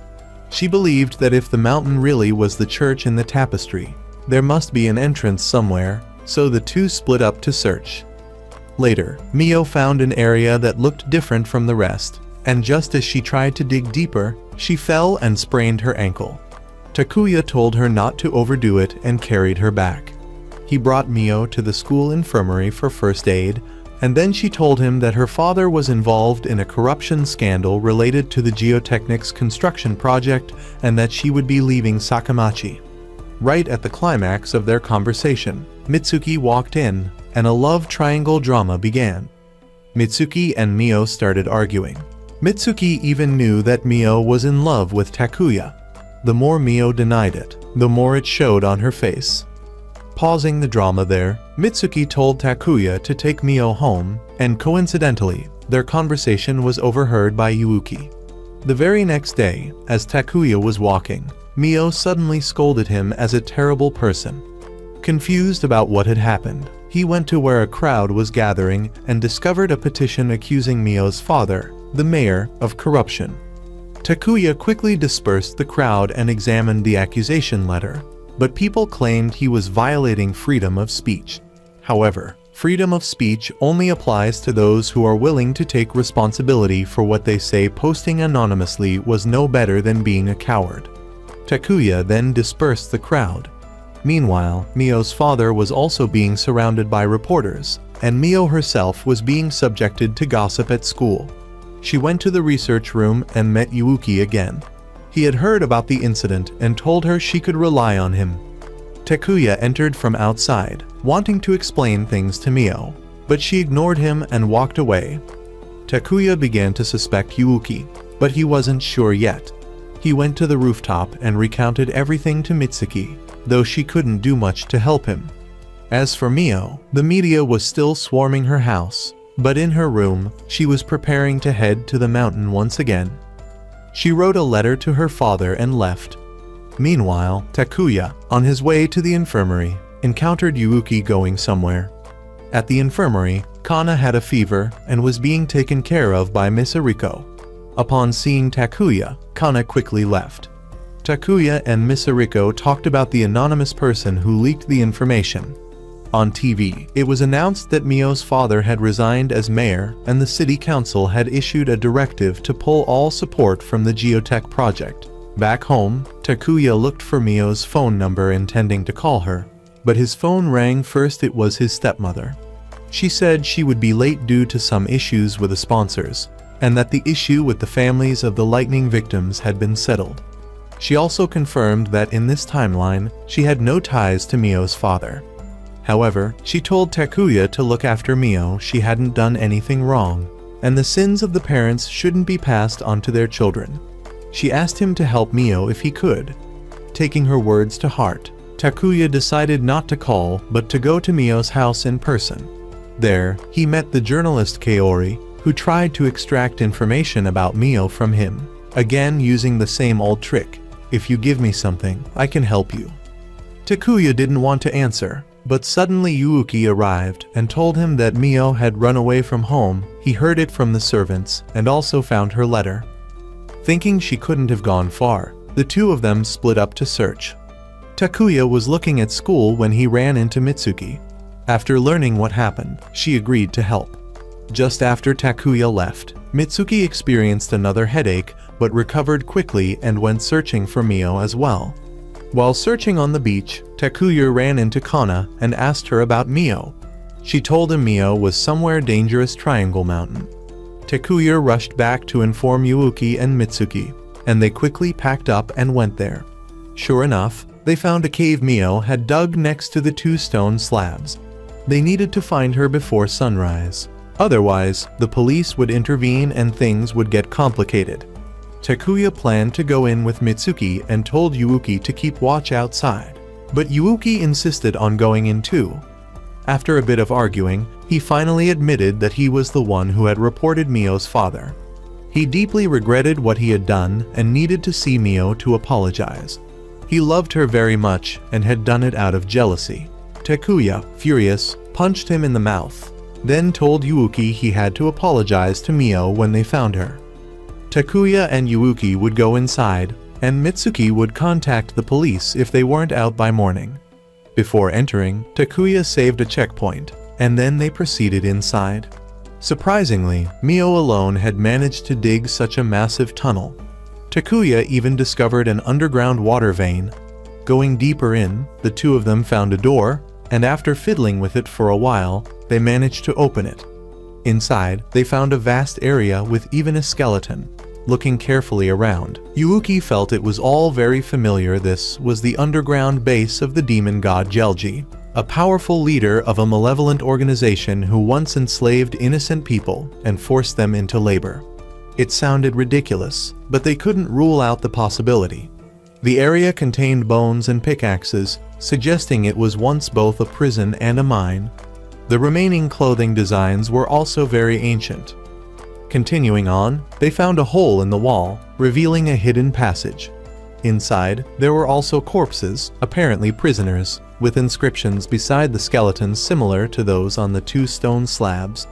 She believed that if the mountain really was the church in the tapestry, there must be an entrance somewhere, so the two split up to search. Later, Mio found an area that looked different from the rest, and just as she tried to dig deeper, she fell and sprained her ankle. Takuya told her not to overdo it and carried her back. He brought Mio to the school infirmary for first aid, and then she told him that her father was involved in a corruption scandal related to the Geotechnics construction project and that she would be leaving Sakamachi. Right at the climax of their conversation, Mitsuki walked in, and a love triangle drama began. Mitsuki and Mio started arguing. Mitsuki even knew that Mio was in love with Takuya. The more Mio denied it, the more it showed on her face. Pausing the drama there, Mitsuki told Takuya to take Mio home, and coincidentally, their conversation was overheard by Yuuki. The very next day, as Takuya was walking, Mio suddenly scolded him as a terrible person. Confused about what had happened, he went to where a crowd was gathering and discovered a petition accusing Mio's father, the mayor, of corruption. Takuya quickly dispersed the crowd and examined the accusation letter, but people claimed he was violating freedom of speech. However, freedom of speech only applies to those who are willing to take responsibility for what they say. Posting anonymously was no better than being a coward. Takuya then dispersed the crowd. Meanwhile, Mio's father was also being surrounded by reporters, and Mio herself was being subjected to gossip at school. She went to the research room and met Yuuki again. He had heard about the incident and told her she could rely on him. Takuya entered from outside, wanting to explain things to Mio, but she ignored him and walked away. Takuya began to suspect Yuuki, but he wasn't sure yet. He went to the rooftop and recounted everything to Mitsuki, though she couldn't do much to help him. As for Mio, the media was still swarming her house, but in her room, she was preparing to head to the mountain once again. She wrote a letter to her father and left. Meanwhile, Takuya, on his way to the infirmary, encountered Yuuki going somewhere. At the infirmary, Kana had a fever and was being taken care of by Miss Ariko. Upon seeing Takuya, Kana quickly left. Takuya and Miss Ariko talked about the anonymous person who leaked the information. On TV, it was announced that Mio's father had resigned as mayor and the city council had issued a directive to pull all support from the geotech project. Back home, Takuya looked for Mio's phone number intending to call her, but his phone rang first. It was his stepmother. She said she would be late due to some issues with the sponsors, and that the issue with the families of the lightning victims had been settled. She also confirmed that in this timeline, she had no ties to Mio's father. However, she told Takuya to look after Mio. She hadn't done anything wrong, and the sins of the parents shouldn't be passed on to their children. She asked him to help Mio if he could. Taking her words to heart, Takuya decided not to call but to go to Mio's house in person. There, he met the journalist Kaori, who tried to extract information about Mio from him, again using the same old trick. If you give me something, I can help you. Takuya didn't want to answer, but suddenly Yuuki arrived and told him that Mio had run away from home. He heard it from the servants and also found her letter. Thinking she couldn't have gone far, the two of them split up to search. Takuya was looking at school when he ran into Mitsuki. After learning what happened, she agreed to help. Just after Takuya left, Mitsuki experienced another headache but recovered quickly and went searching for Mio as well. While searching on the beach, Takuya ran into Kana and asked her about Mio. She told him Mio was somewhere dangerous Triangle Mountain. Takuya rushed back to inform Yuuki and Mitsuki, and they quickly packed up and went there. Sure enough, they found a cave Mio had dug next to the two stone slabs. They needed to find her before sunrise. Otherwise, the police would intervene and things would get complicated. Takuya planned to go in with Mitsuki and told Yuuki to keep watch outside, but Yuuki insisted on going in too. After a bit of arguing, he finally admitted that he was the one who had reported Mio's father. He deeply regretted what he had done and needed to see Mio to apologize. He loved her very much and had done it out of jealousy. Takuya, furious, punched him in the mouth, then told Yuuki he had to apologize to Mio when they found her. Takuya and Yuuki would go inside, and Mitsuki would contact the police if they weren't out by morning. Before entering, Takuya saved a checkpoint. and then they proceeded inside. Surprisingly, Mio alone had managed to dig such a massive tunnel. Takuya even discovered an underground water vein. Going deeper in, the two of them found a door, and after fiddling with it for a while, they managed to open it. Inside, they found a vast area with even a skeleton. Looking carefully around, Yuuki felt it was all very familiar. This was the underground base of the demon god Gelji, a powerful leader of a malevolent organization who once enslaved innocent people and forced them into labor. It sounded ridiculous, but they couldn't rule out the possibility. The area contained bones and pickaxes, suggesting it was once both a prison and a mine. The remaining clothing designs were also very ancient. Continuing on, they found a hole in the wall, revealing a hidden passage. Inside, there were also corpses, apparently prisoners, with inscriptions beside the skeletons similar to those on the two stone slabs.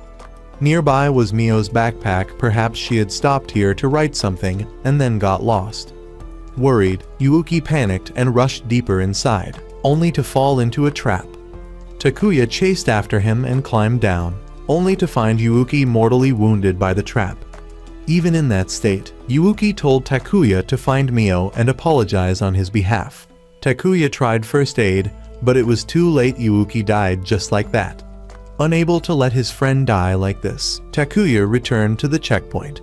Nearby was Mio's backpack. Perhaps she had stopped here to write something and then got lost. Worried, Yuuki panicked and rushed deeper inside, only to fall into a trap. Takuya chased after him and climbed down, only to find Yuuki mortally wounded by the trap. Even in that state, Yuuki told Takuya to find Mio and apologize on his behalf. Takuya tried first aid, but it was too late. Yuuki died just like that. Unable to let his friend die like this, Takuya returned to the checkpoint.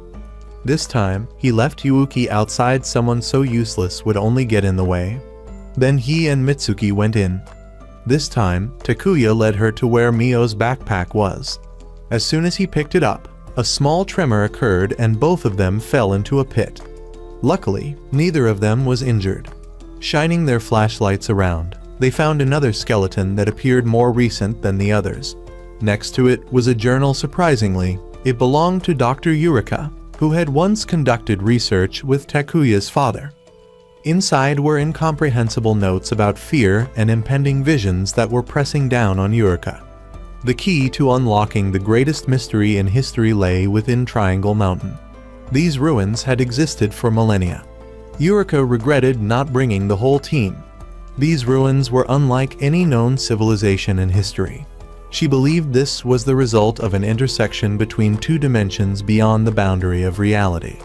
This time, he left Yuuki outside. Someone so useless would only get in the way. Then he and Mitsuki went in. This time, Takuya led her to where Mio's backpack was. As soon as he picked it up, a small tremor occurred and both of them fell into a pit. Luckily, neither of them was injured. Shining their flashlights around, they found another skeleton that appeared more recent than the others. Next to it was a journal. Surprisingly, it belonged to Dr. Eureka, who had once conducted research with Takuya's father. Inside were incomprehensible notes about fear and impending visions that were pressing down on Eureka. The key to unlocking the greatest mystery in history lay within Triangle Mountain. These ruins had existed for millennia. Eureka regretted not bringing the whole team. These ruins were unlike any known civilization in history. She believed this was the result of an intersection between two dimensions beyond the boundary of reality.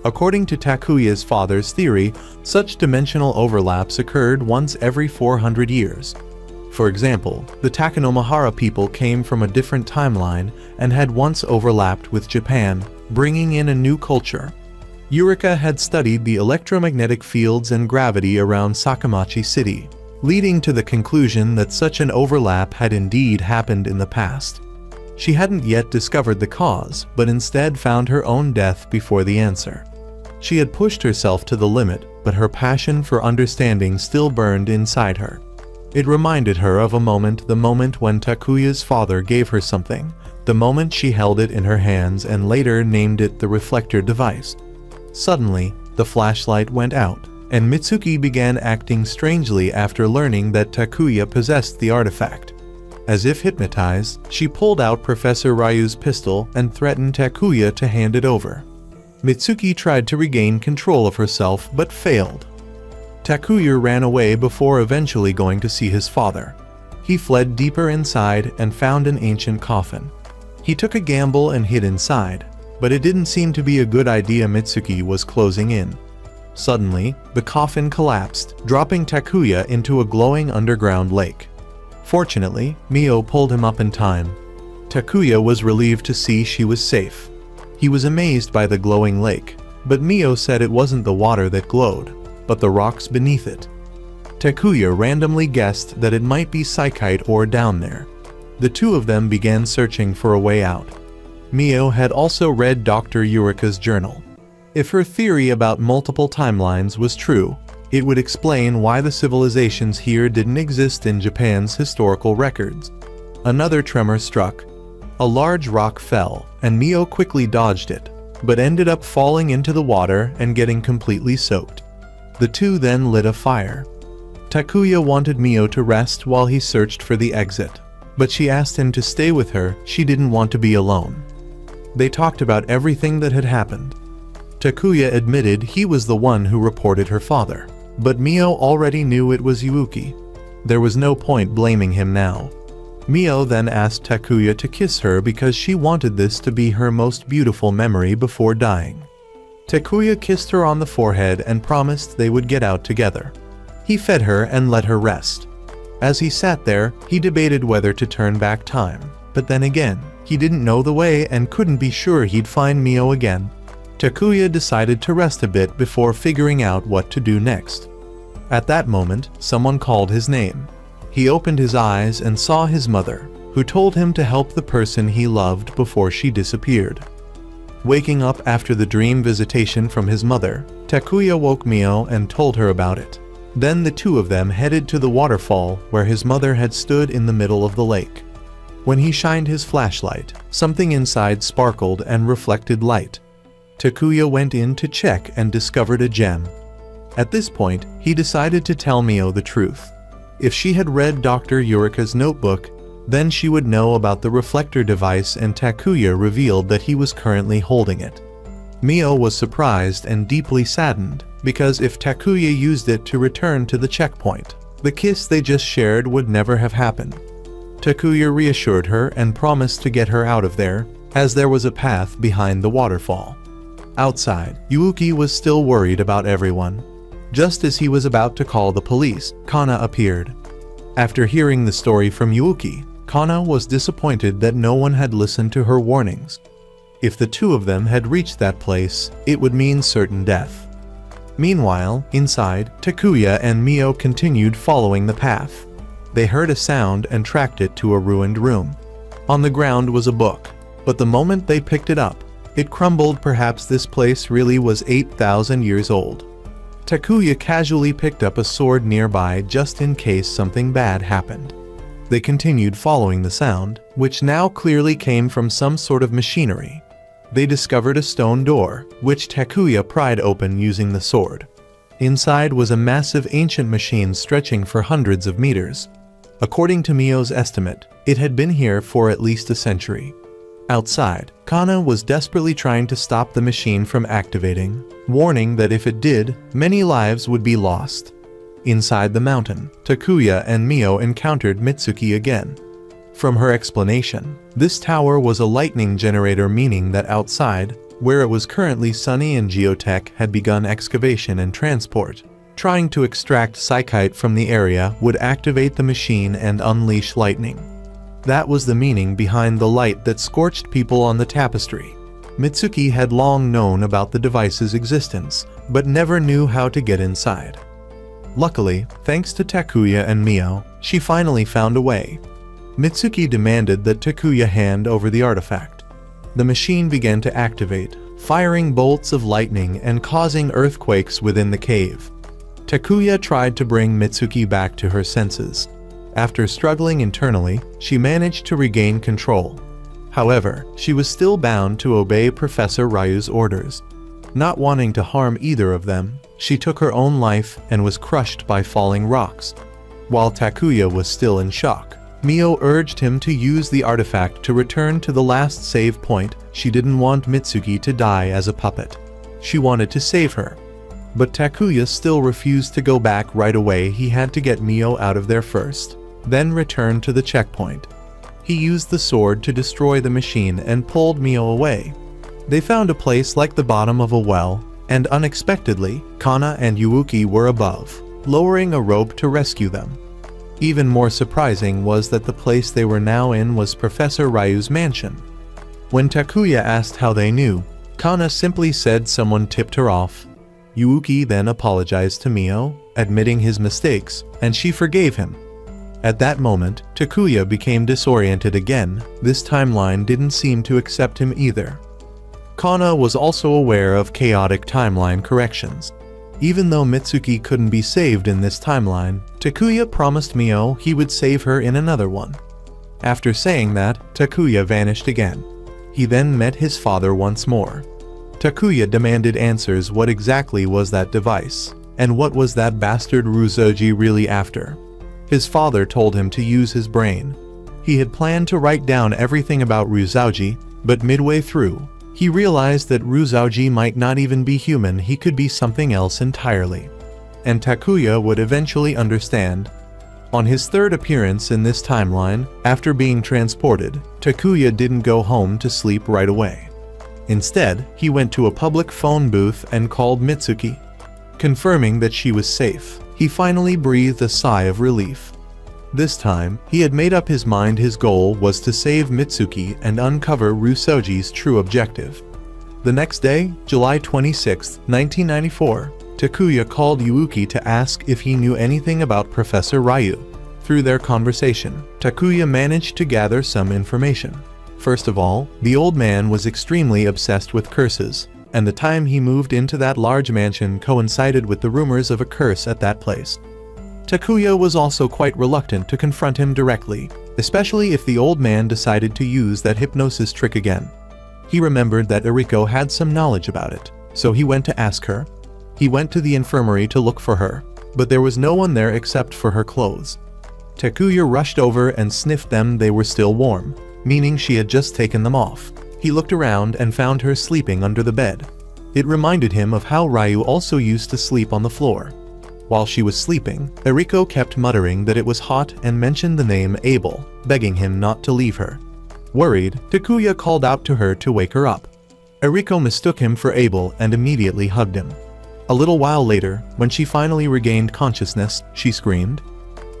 According to Takuya's father's theory, such dimensional overlaps occurred once every 400 years. For example, the Takenomahara people came from a different timeline and had once overlapped with Japan, bringing in a new culture. Eureka had studied the electromagnetic fields and gravity around Sakamachi City, leading to the conclusion that such an overlap had indeed happened in the past. She hadn't yet discovered the cause, but instead found her own death before the answer. She had pushed herself to the limit, but her passion for understanding still burned inside her. It reminded her of the moment when Takuya's father gave her something, the moment she held it in her hands and later named it the reflector device. Suddenly, the flashlight went out, and Mitsuki began acting strangely after learning that Takuya possessed the artifact. As if hypnotized, she pulled out Professor Ryu's pistol and threatened Takuya to hand it over. Mitsuki tried to regain control of herself but failed. Takuya ran away before eventually going to see his father. He fled deeper inside and found an ancient coffin. He took a gamble and hid inside, but it didn't seem to be a good idea. Mitsuki was closing in. Suddenly, the coffin collapsed, dropping Takuya into a glowing underground lake. Fortunately, Mio pulled him up in time. Takuya was relieved to see she was safe. He was amazed by the glowing lake, but Mio said it wasn't the water that glowed, but the rocks beneath it. Takuya randomly guessed that it might be Psychite ore down there. The two of them began searching for a way out. Mio had also read Dr. Eureka's journal. If her theory about multiple timelines was true, it would explain why the civilizations here didn't exist in Japan's historical records. Another tremor struck. A large rock fell, and Mio quickly dodged it, but ended up falling into the water and getting completely soaked. The two then lit a fire. Takuya wanted Mio to rest while he searched for the exit, but she asked him to stay with her. She didn't want to be alone. They talked about everything that had happened. Takuya admitted he was the one who reported her father, but Mio already knew it was Yuuki. There was no point blaming him now. Mio then asked Takuya to kiss her because she wanted this to be her most beautiful memory before dying. Takuya kissed her on the forehead and promised they would get out together. He fed her and let her rest. As he sat there, he debated whether to turn back time, but then again, he didn't know the way and couldn't be sure he'd find Mio again. Takuya decided to rest a bit before figuring out what to do next. At that moment, someone called his name. He opened his eyes and saw his mother, who told him to help the person he loved before she disappeared. Waking up after the dream visitation from his mother, Takuya woke Mio and told her about it. Then the two of them headed to the waterfall where his mother had stood in the middle of the lake. When he shined his flashlight, something inside sparkled and reflected light. Takuya went in to check and discovered a gem. At this point, he decided to tell Mio the truth. If she had read Dr. Eureka's notebook, then she would know about the reflector device, and Takuya revealed that he was currently holding it. Mio was surprised and deeply saddened, because if Takuya used it to return to the checkpoint, the kiss they just shared would never have happened. Takuya reassured her and promised to get her out of there, as there was a path behind the waterfall. Outside, Yuuki was still worried about everyone. Just as he was about to call the police, Kana appeared. After hearing the story from Yuuki, Kana was disappointed that no one had listened to her warnings. If the two of them had reached that place, it would mean certain death. Meanwhile, inside, Takuya and Mio continued following the path. They heard a sound and tracked it to a ruined room. On the ground was a book, but the moment they picked it up, it crumbled. Perhaps this place really was 8,000 years old. Takuya casually picked up a sword nearby just in case something bad happened. They continued following the sound, which now clearly came from some sort of machinery. They discovered a stone door, which Takuya pried open using the sword. Inside was a massive ancient machine stretching for hundreds of meters. According to Mio's estimate, it had been here for at least a century. Outside, Kana was desperately trying to stop the machine from activating, warning that if it did, many lives would be lost. Inside the mountain, Takuya and Mio encountered Mitsuki again. From her explanation, this tower was a lightning generator, meaning that outside, where it was currently sunny and geotech had begun excavation and transport. Trying to extract Psychite from the area would activate the machine and unleash lightning. That was the meaning behind the light that scorched people on the tapestry. Mitsuki had long known about the device's existence, but never knew how to get inside. Luckily, thanks to Takuya and Mio, she finally found a way. Mitsuki demanded that Takuya hand over the artifact. The machine began to activate, firing bolts of lightning and causing earthquakes within the cave. Takuya tried to bring Mitsuki back to her senses. After struggling internally, she managed to regain control. However, she was still bound to obey Professor Ryu's orders. Not wanting to harm either of them, she took her own life and was crushed by falling rocks. While Takuya was still in shock, Mio urged him to use the artifact to return to the last save point. She didn't want Mitsuki to die as a puppet. She wanted to save her. But Takuya still refused to go back right away. He had to get Mio out of there first, then return to the checkpoint. He used the sword to destroy the machine and pulled Mio away. They found a place like the bottom of a well, and unexpectedly, Kana and Yuuki were above, lowering a rope to rescue them. Even more surprising was that the place they were now in was Professor Ryu's mansion. When Takuya asked how they knew, Kana simply said someone tipped her off. Yuuki then apologized to Mio, admitting his mistakes, and she forgave him. At that moment, Takuya became disoriented again. This timeline didn't seem to accept him either. Kana was also aware of chaotic timeline corrections. Even though Mitsuki couldn't be saved in this timeline, Takuya promised Mio he would save her in another one. After saying that, Takuya vanished again. He then met his father once more. Takuya demanded answers. What exactly was that device? And what was that bastard Ryuzoji really after? His father told him to use his brain. He had planned to write down everything about Ryuzoji, but midway through, he realized that Ryuzoji might not even be human. He could be something else entirely. And Takuya would eventually understand. On his third appearance in this timeline, after being transported, Takuya didn't go home to sleep right away. Instead, he went to a public phone booth and called Mitsuki. Confirming that she was safe, he finally breathed a sigh of relief. This time, he had made up his mind his goal was to save Mitsuki and uncover Rusoji's true objective. The next day, July 26, 1994, Takuya called Yuuki to ask if he knew anything about Professor Ryu. Through their conversation, Takuya managed to gather some information. First of all, the old man was extremely obsessed with curses, and the time he moved into that large mansion coincided with the rumors of a curse at that place. Takuya was also quite reluctant to confront him directly, especially if the old man decided to use that hypnosis trick again. He remembered that Eriko had some knowledge about it, so he went to ask her. He went to the infirmary to look for her, but there was no one there except for her clothes. Takuya rushed over and sniffed them. They were still warm, meaning she had just taken them off. He looked around and found her sleeping under the bed. It reminded him of how Ryu also used to sleep on the floor. While she was sleeping, Eriko kept muttering that it was hot and mentioned the name Abel, begging him not to leave her. Worried, Takuya called out to her to wake her up. Eriko mistook him for Abel and immediately hugged him. A little while later, when she finally regained consciousness, she screamed.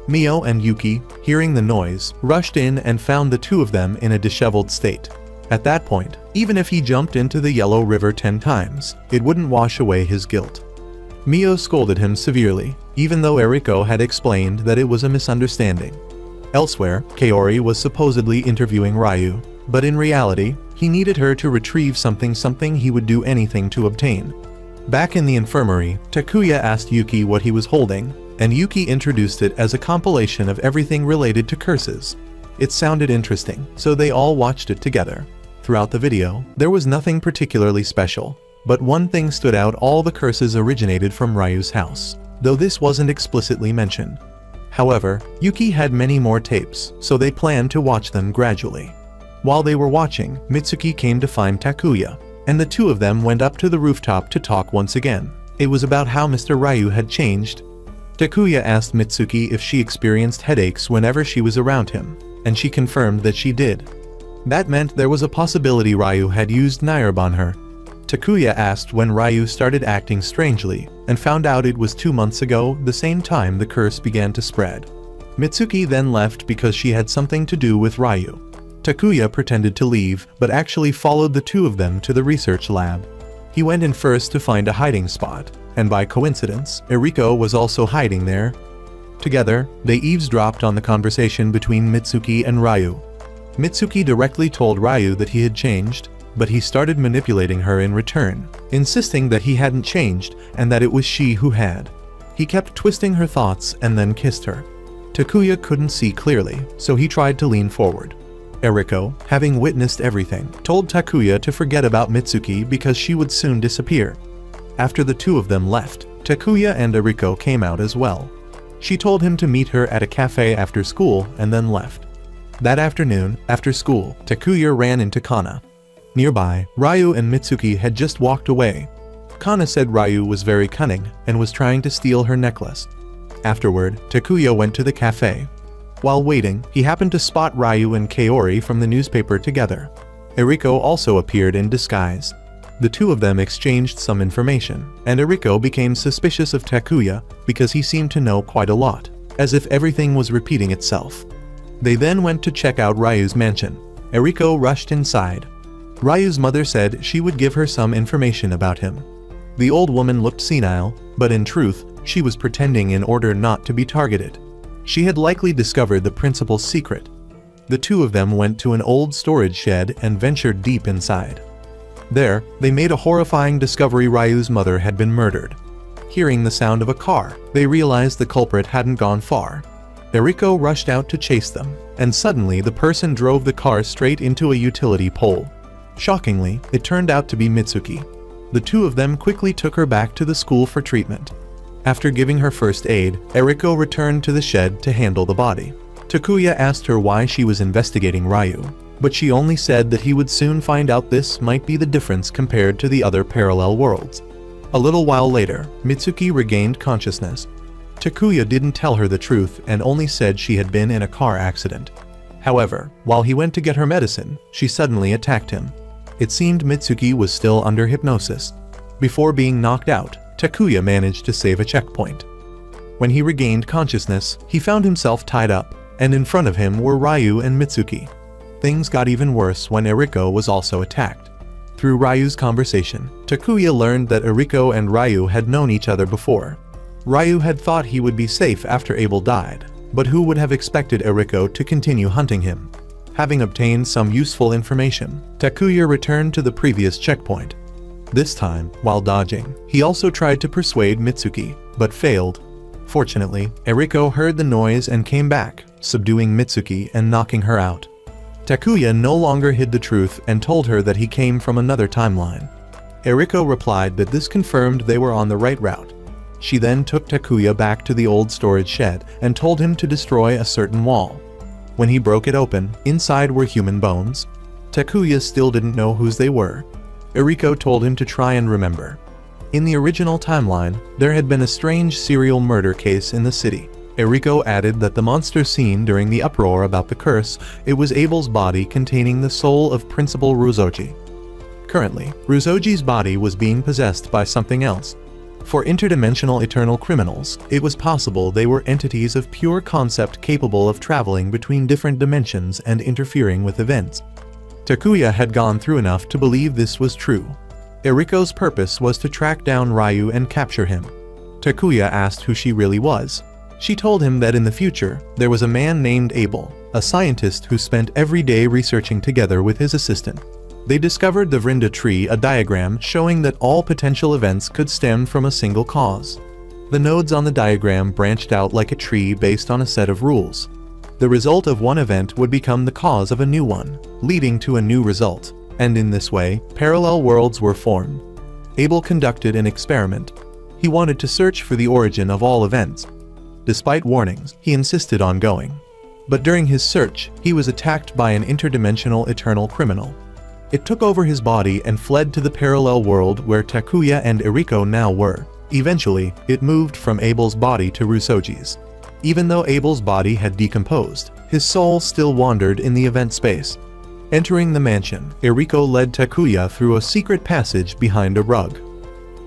Mio and Yuki, hearing the noise, rushed in and found the two of them in a disheveled state. At that point, even if he jumped into the Yellow River 10 times, it wouldn't wash away his guilt. Mio scolded him severely, even though Eriko had explained that it was a misunderstanding. Elsewhere, Kaori was supposedly interviewing Ryu, but in reality, he needed her to retrieve something he would do anything to obtain. Back in the infirmary, Takuya asked Yuki what he was holding, and Yuki introduced it as a compilation of everything related to curses. It sounded interesting, so they all watched it together. Throughout the video, there was nothing particularly special, but one thing stood out: all the curses originated from Ryu's house, though this wasn't explicitly mentioned. However, Yuki had many more tapes, so they planned to watch them gradually. While they were watching, Mitsuki came to find Takuya, and the two of them went up to the rooftop to talk once again. It was about how Mr. Ryu had changed. Takuya asked Mitsuki if she experienced headaches whenever she was around him, and she confirmed that she did. That meant there was a possibility Ryu had used Nairb on her. Takuya asked when Ryu started acting strangely, and found out it was 2 months ago, the same time the curse began to spread. Mitsuki then left because she had something to do with Ryu. Takuya pretended to leave, but actually followed the two of them to the research lab. He went in first to find a hiding spot, and by coincidence, Eriko was also hiding there. Together, they eavesdropped on the conversation between Mitsuki and Ryu. Mitsuki directly told Ryu that he had changed, but he started manipulating her in return, insisting that he hadn't changed and that it was she who had. He kept twisting her thoughts and then kissed her. Takuya couldn't see clearly, so he tried to lean forward. Eriko, having witnessed everything, told Takuya to forget about Mitsuki because she would soon disappear. After the two of them left, Takuya and Eriko came out as well. She told him to meet her at a cafe after school and then left. That afternoon, after school, Takuya ran into Kana. Nearby, Ryu and Mitsuki had just walked away. Kana said Ryu was very cunning and was trying to steal her necklace. Afterward, Takuya went to the cafe. While waiting, he happened to spot Ryu and Kaori from the newspaper together. Eriko also appeared in disguise. The two of them exchanged some information, and Eriko became suspicious of Takuya because he seemed to know quite a lot, as if everything was repeating itself. They then went to check out Ryu's mansion. Eriko rushed inside. Ryu's mother said she would give her some information about him. The old woman looked senile, but in truth, she was pretending in order not to be targeted. She had likely discovered the principal's secret. The two of them went to an old storage shed and ventured deep inside. There, they made a horrifying discovery: Ryu's mother had been murdered. Hearing the sound of a car, they realized the culprit hadn't gone far. Eriko rushed out to chase them, and suddenly the person drove the car straight into a utility pole. Shockingly, it turned out to be Mitsuki. The two of them quickly took her back to the school for treatment. After giving her first aid, Eriko returned to the shed to handle the body. Takuya asked her why she was investigating Ryu, but she only said that he would soon find out. This might be the difference compared to the other parallel worlds. A little while later, Mitsuki regained consciousness. Takuya didn't tell her the truth and only said she had been in a car accident. However, while he went to get her medicine, she suddenly attacked him. It seemed Mitsuki was still under hypnosis. Before being knocked out, Takuya managed to save a checkpoint. When he regained consciousness, he found himself tied up, and in front of him were Ryu and Mitsuki. Things got even worse when Eriko was also attacked. Through Ryu's conversation, Takuya learned that Eriko and Ryu had known each other before. Ryu had thought he would be safe after Abel died, but who would have expected Eriko to continue hunting him? Having obtained some useful information, Takuya returned to the previous checkpoint. This time, while dodging, he also tried to persuade Mitsuki, but failed. Fortunately, Eriko heard the noise and came back, subduing Mitsuki and knocking her out. Takuya no longer hid the truth and told her that he came from another timeline. Eriko replied that this confirmed they were on the right route. She then took Takuya back to the old storage shed and told him to destroy a certain wall. When he broke it open, inside were human bones. Takuya still didn't know whose they were. Eriko told him to try and remember. In the original timeline, there had been a strange serial murder case in the city. Eriko added that the monster seen during the uproar about the curse, it was Abel's body containing the soul of Principal Ruzoji. Currently, Ruzoji's body was being possessed by something else. For interdimensional eternal criminals, it was possible they were entities of pure concept capable of traveling between different dimensions and interfering with events. Takuya had gone through enough to believe this was true. Eriko's purpose was to track down Ryu and capture him. Takuya asked who she really was. She told him that in the future, there was a man named Abel, a scientist who spent every day researching together with his assistant. They discovered the Vrinda tree, a diagram showing that all potential events could stem from a single cause. The nodes on the diagram branched out like a tree based on a set of rules. The result of one event would become the cause of a new one, leading to a new result, and in this way, parallel worlds were formed. Abel conducted an experiment. He wanted to search for the origin of all events. Despite warnings, he insisted on going. But during his search, he was attacked by an interdimensional eternal criminal. It took over his body and fled to the parallel world where Takuya and Eriko now were. Eventually, it moved from Abel's body to Rusoji's. Even though Abel's body had decomposed, his soul still wandered in the event space. Entering the mansion, Eriko led Takuya through a secret passage behind a rug.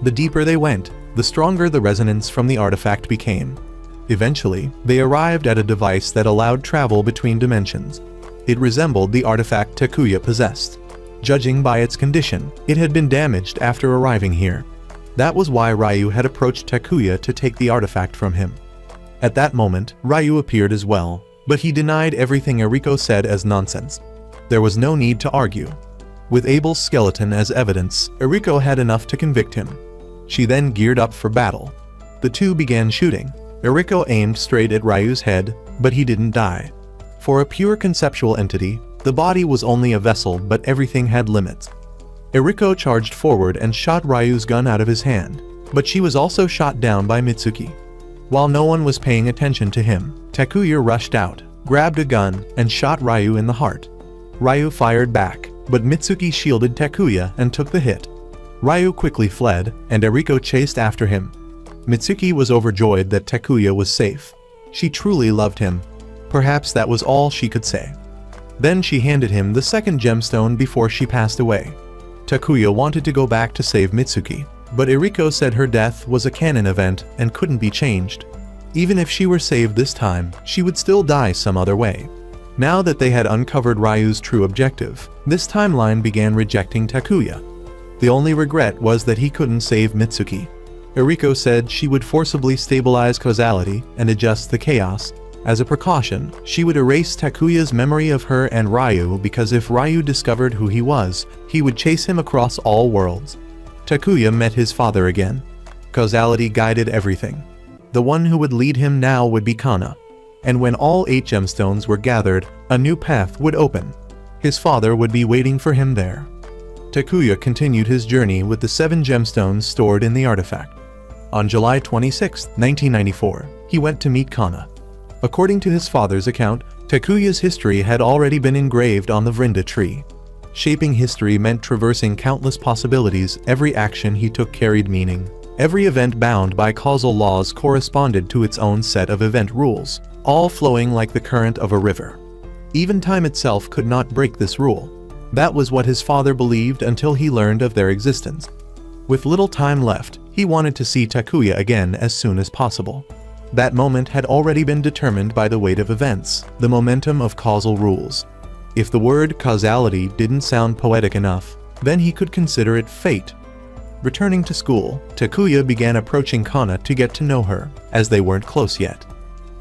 The deeper they went, the stronger the resonance from the artifact became. Eventually, they arrived at a device that allowed travel between dimensions. It resembled the artifact Takuya possessed. Judging by its condition, it had been damaged after arriving here. That was why Ryu had approached Takuya to take the artifact from him. At that moment, Ryu appeared as well, but he denied everything Eriko said as nonsense. There was no need to argue. With Abel's skeleton as evidence, Eriko had enough to convict him. She then geared up for battle. The two began shooting. Eriko aimed straight at Ryu's head, but he didn't die. For a pure conceptual entity, the body was only a vessel, but everything had limits. Eriko charged forward and shot Ryu's gun out of his hand, but she was also shot down by Mitsuki. While no one was paying attention to him, Takuya rushed out, grabbed a gun, and shot Ryu in the heart. Ryu fired back, but Mitsuki shielded Takuya and took the hit. Ryu quickly fled, and Eriko chased after him. Mitsuki was overjoyed that Takuya was safe. She truly loved him. Perhaps that was all she could say. Then she handed him the second gemstone before she passed away. Takuya wanted to go back to save Mitsuki, but Eriko said her death was a canon event and couldn't be changed. Even if she were saved this time, she would still die some other way. Now that they had uncovered Ryu's true objective, this timeline began rejecting Takuya. The only regret was that he couldn't save Mitsuki. Eriko said she would forcibly stabilize causality and adjust the chaos. As a precaution, she would erase Takuya's memory of her and Ryu because if Ryu discovered who he was, he would chase him across all worlds. Takuya met his father again. Causality guided everything. The one who would lead him now would be Kana. And when all 8 gemstones were gathered, a new path would open. His father would be waiting for him there. Takuya continued his journey with the 7 gemstones stored in the artifact. On July 26, 1994, he went to meet Kana. According to his father's account, Takuya's history had already been engraved on the Vrinda tree. Shaping history meant traversing countless possibilities. Every action he took carried meaning. Every event bound by causal laws corresponded to its own set of event rules, all flowing like the current of a river. Even time itself could not break this rule. That was what his father believed until he learned of their existence. With little time left, he wanted to see Takuya again as soon as possible. That moment had already been determined by the weight of events, the momentum of causal rules. If the word causality didn't sound poetic enough, then he could consider it fate. Returning to school, Takuya began approaching Kana to get to know her, as they weren't close yet.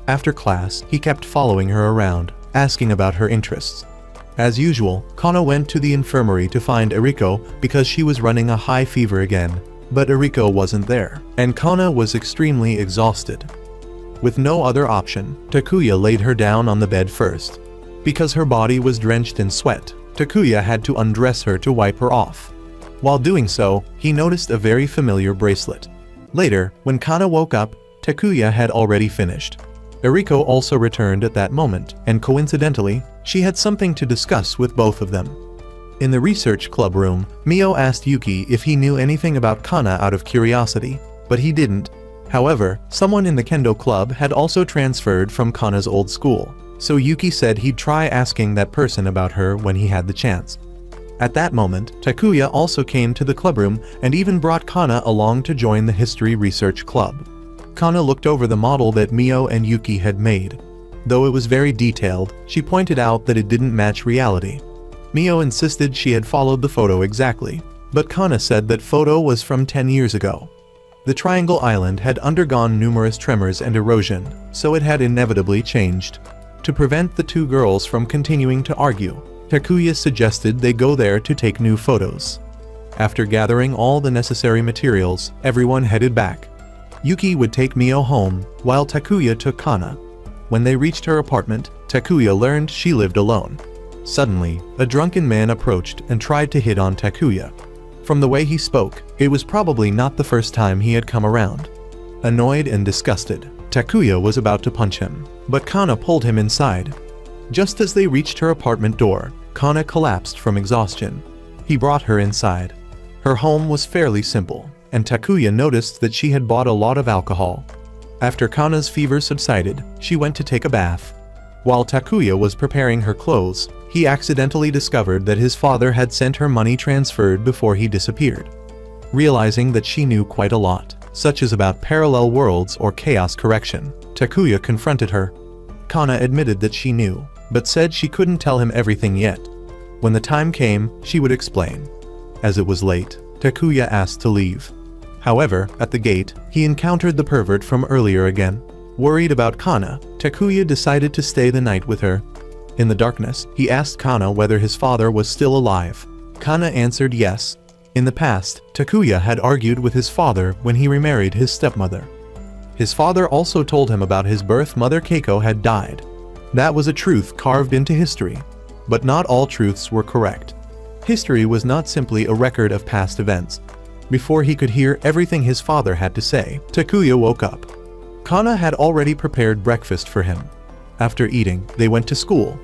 After class, he kept following her around, asking about her interests. As usual, Kana went to the infirmary to find Eriko because she was running a high fever again, but Eriko wasn't there, and Kana was extremely exhausted. With no other option, Takuya laid her down on the bed first. Because her body was drenched in sweat, Takuya had to undress her to wipe her off. While doing so, he noticed a very familiar bracelet. Later, when Kana woke up, Takuya had already finished. Eriko also returned at that moment, and coincidentally, she had something to discuss with both of them. In the research club room, Mio asked Yuki if he knew anything about Kana out of curiosity, but he didn't. However, someone in the kendo club had also transferred from Kana's old school, so Yuki said he'd try asking that person about her when he had the chance. At that moment, Takuya also came to the clubroom and even brought Kana along to join the history research club. Kana looked over the model that Mio and Yuki had made. Though it was very detailed, she pointed out that it didn't match reality. Mio insisted she had followed the photo exactly, but Kana said that photo was from 10 years ago. The Triangle Island had undergone numerous tremors and erosion, so it had inevitably changed. To prevent the two girls from continuing to argue, Takuya suggested they go there to take new photos. After gathering all the necessary materials, everyone headed back. Yuki would take Mio home, while Takuya took Kana. When they reached her apartment, Takuya learned she lived alone. Suddenly, a drunken man approached and tried to hit on Takuya. From the way he spoke, it was probably not the first time he had come around. Annoyed and disgusted, Takuya was about to punch him, but Kana pulled him inside. Just as they reached her apartment door, Kana collapsed from exhaustion. He brought her inside. Her home was fairly simple, and Takuya noticed that she had bought a lot of alcohol. After Kana's fever subsided, she went to take a bath. While Takuya was preparing her clothes, he accidentally discovered that his father had sent her money transferred before he disappeared. Realizing that she knew quite a lot, such as about parallel worlds or chaos correction, Takuya confronted her. Kana admitted that she knew, but said she couldn't tell him everything yet. When the time came, she would explain. As it was late, Takuya asked to leave. However, at the gate, he encountered the pervert from earlier again. Worried about Kana, Takuya decided to stay the night with her. In the darkness, he asked Kana whether his father was still alive. Kana answered yes. In the past, Takuya had argued with his father when he remarried his stepmother. His father also told him about his birth mother Keiko had died. That was a truth carved into history. But not all truths were correct. History was not simply a record of past events. Before he could hear everything his father had to say, Takuya woke up. Kana had already prepared breakfast for him. After eating, they went to school.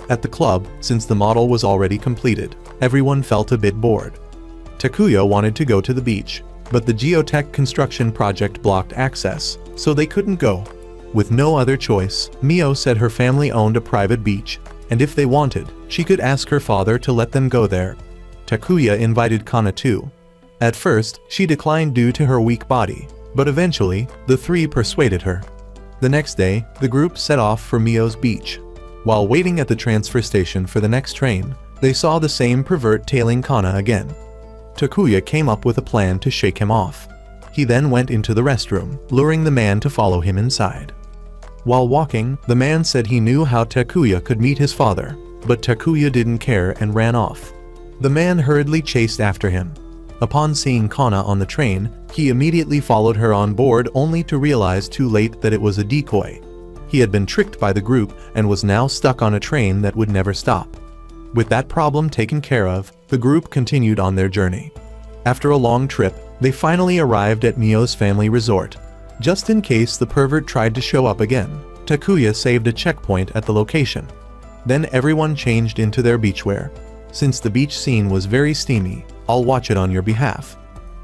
At the club, since the model was already completed, everyone felt a bit bored. Takuya wanted to go to the beach, but the geotech construction project blocked access, so they couldn't go. With no other choice, Mio said her family owned a private beach, and if they wanted, she could ask her father to let them go there. Takuya invited Kana too. At first, she declined due to her weak body, but eventually, the three persuaded her. The next day, the group set off for Mio's beach. While waiting at the transfer station for the next train, they saw the same pervert tailing Kana again. Takuya came up with a plan to shake him off. He then went into the restroom, luring the man to follow him inside. While walking, the man said he knew how Takuya could meet his father, but Takuya didn't care and ran off. The man hurriedly chased after him. Upon seeing Kana on the train, he immediately followed her on board only to realize too late that it was a decoy. He had been tricked by the group and was now stuck on a train that would never stop. With that problem taken care of, the group continued on their journey. After a long trip, they finally arrived at Mio's family resort. Just in case the pervert tried to show up again, Takuya saved a checkpoint at the location. Then everyone changed into their beachwear. Since the beach scene was very steamy, I'll watch it on your behalf.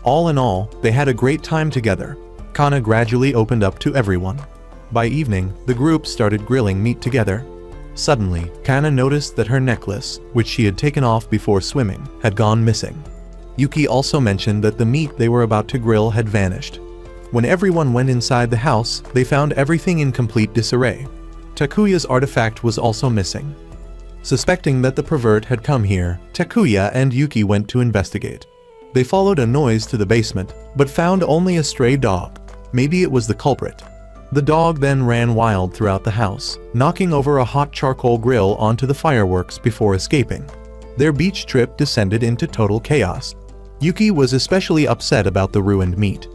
All in all, they had a great time together. Kana gradually opened up to everyone. By evening, the group started grilling meat together. Suddenly, Kana noticed that her necklace, which she had taken off before swimming, had gone missing. Yuki also mentioned that the meat they were about to grill had vanished. When everyone went inside the house, they found everything in complete disarray. Takuya's artifact was also missing. Suspecting that the pervert had come here, Takuya and Yuki went to investigate. They followed a noise to the basement, but found only a stray dog. Maybe it was the culprit. The dog then ran wild throughout the house, knocking over a hot charcoal grill onto the fireworks before escaping. Their beach trip descended into total chaos. Yuki was especially upset about the ruined meat.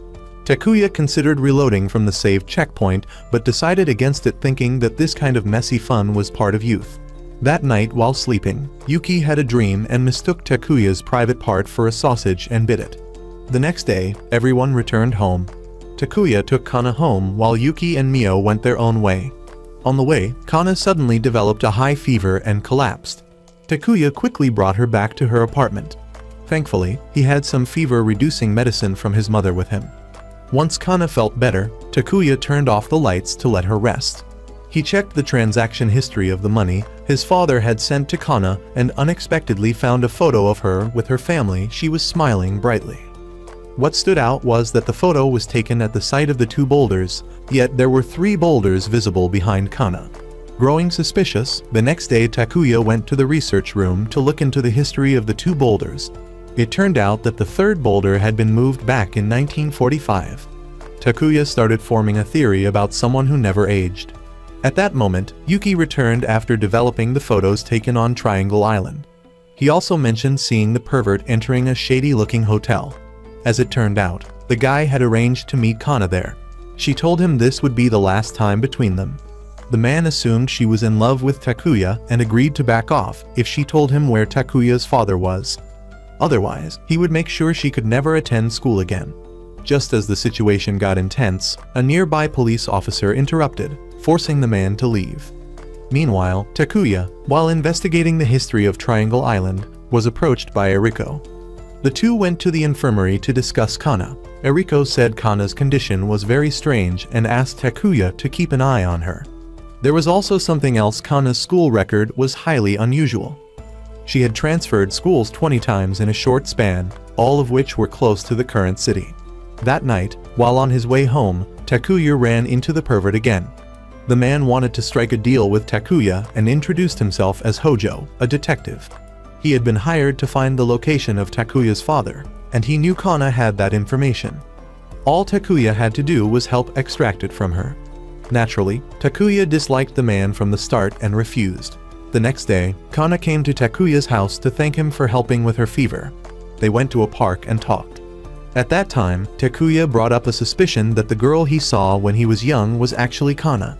Takuya considered reloading from the saved checkpoint, but decided against it, thinking that this kind of messy fun was part of youth. That night while sleeping, Yuki had a dream and mistook Takuya's private part for a sausage and bit it. The next day, everyone returned home. Takuya took Kana home while Yuki and Mio went their own way. On the way, Kana suddenly developed a high fever and collapsed. Takuya quickly brought her back to her apartment. Thankfully, he had some fever-reducing medicine from his mother with him. Once Kana felt better, Takuya turned off the lights to let her rest. He checked the transaction history of the money his father had sent to Kana and unexpectedly found a photo of her with her family. She was smiling brightly. What stood out was that the photo was taken at the site of the two boulders, yet there were 3 boulders visible behind Kana. Growing suspicious, the next day Takuya went to the research room to look into the history of the 2 boulders. It turned out that the 3rd boulder had been moved back in 1945. Takuya started forming a theory about someone who never aged. At that moment, Yuki returned after developing the photos taken on Triangle Island. He also mentioned seeing the pervert entering a shady-looking hotel. As it turned out, the guy had arranged to meet Kana there. She told him this would be the last time between them. The man assumed she was in love with Takuya and agreed to back off if she told him where Takuya's father was. Otherwise, he would make sure she could never attend school again. Just as the situation got intense, a nearby police officer interrupted, forcing the man to leave. Meanwhile, Takuya, while investigating the history of Triangle Island, was approached by Eriko. The two went to the infirmary to discuss Kana. Eriko said Kana's condition was very strange and asked Takuya to keep an eye on her. There was also something else. Kana's school record was highly unusual. She had transferred schools 20 times in a short span, all of which were close to the current city. That night, while on his way home, Takuya ran into the pervert again. The man wanted to strike a deal with Takuya and introduced himself as Hojo, a detective. He had been hired to find the location of Takuya's father, and he knew Kana had that information. All Takuya had to do was help extract it from her. Naturally, Takuya disliked the man from the start and refused. The next day, Kana came to Takuya's house to thank him for helping with her fever. They went to a park and talked. At that time, Takuya brought up a suspicion that the girl he saw when he was young was actually Kana.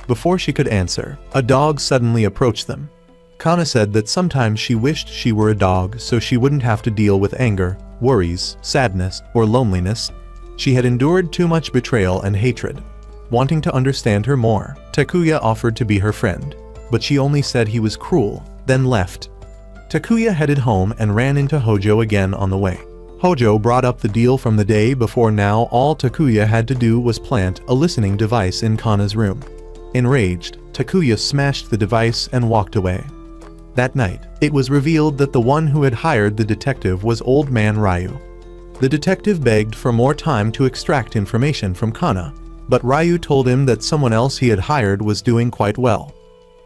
Before she could answer, a dog suddenly approached them. Kana said that sometimes she wished she were a dog so she wouldn't have to deal with anger, worries, sadness, or loneliness. She had endured too much betrayal and hatred. Wanting to understand her more, Takuya offered to be her friend, but she only said he was cruel, then left. Takuya headed home and ran into Hojo again on the way. Hojo brought up the deal from the day before. Now all Takuya had to do was plant a listening device in Kana's room. Enraged, Takuya smashed the device and walked away. That night, it was revealed that the one who had hired the detective was Old Man Ryu. The detective begged for more time to extract information from Kana, but Ryu told him that someone else he had hired was doing quite well.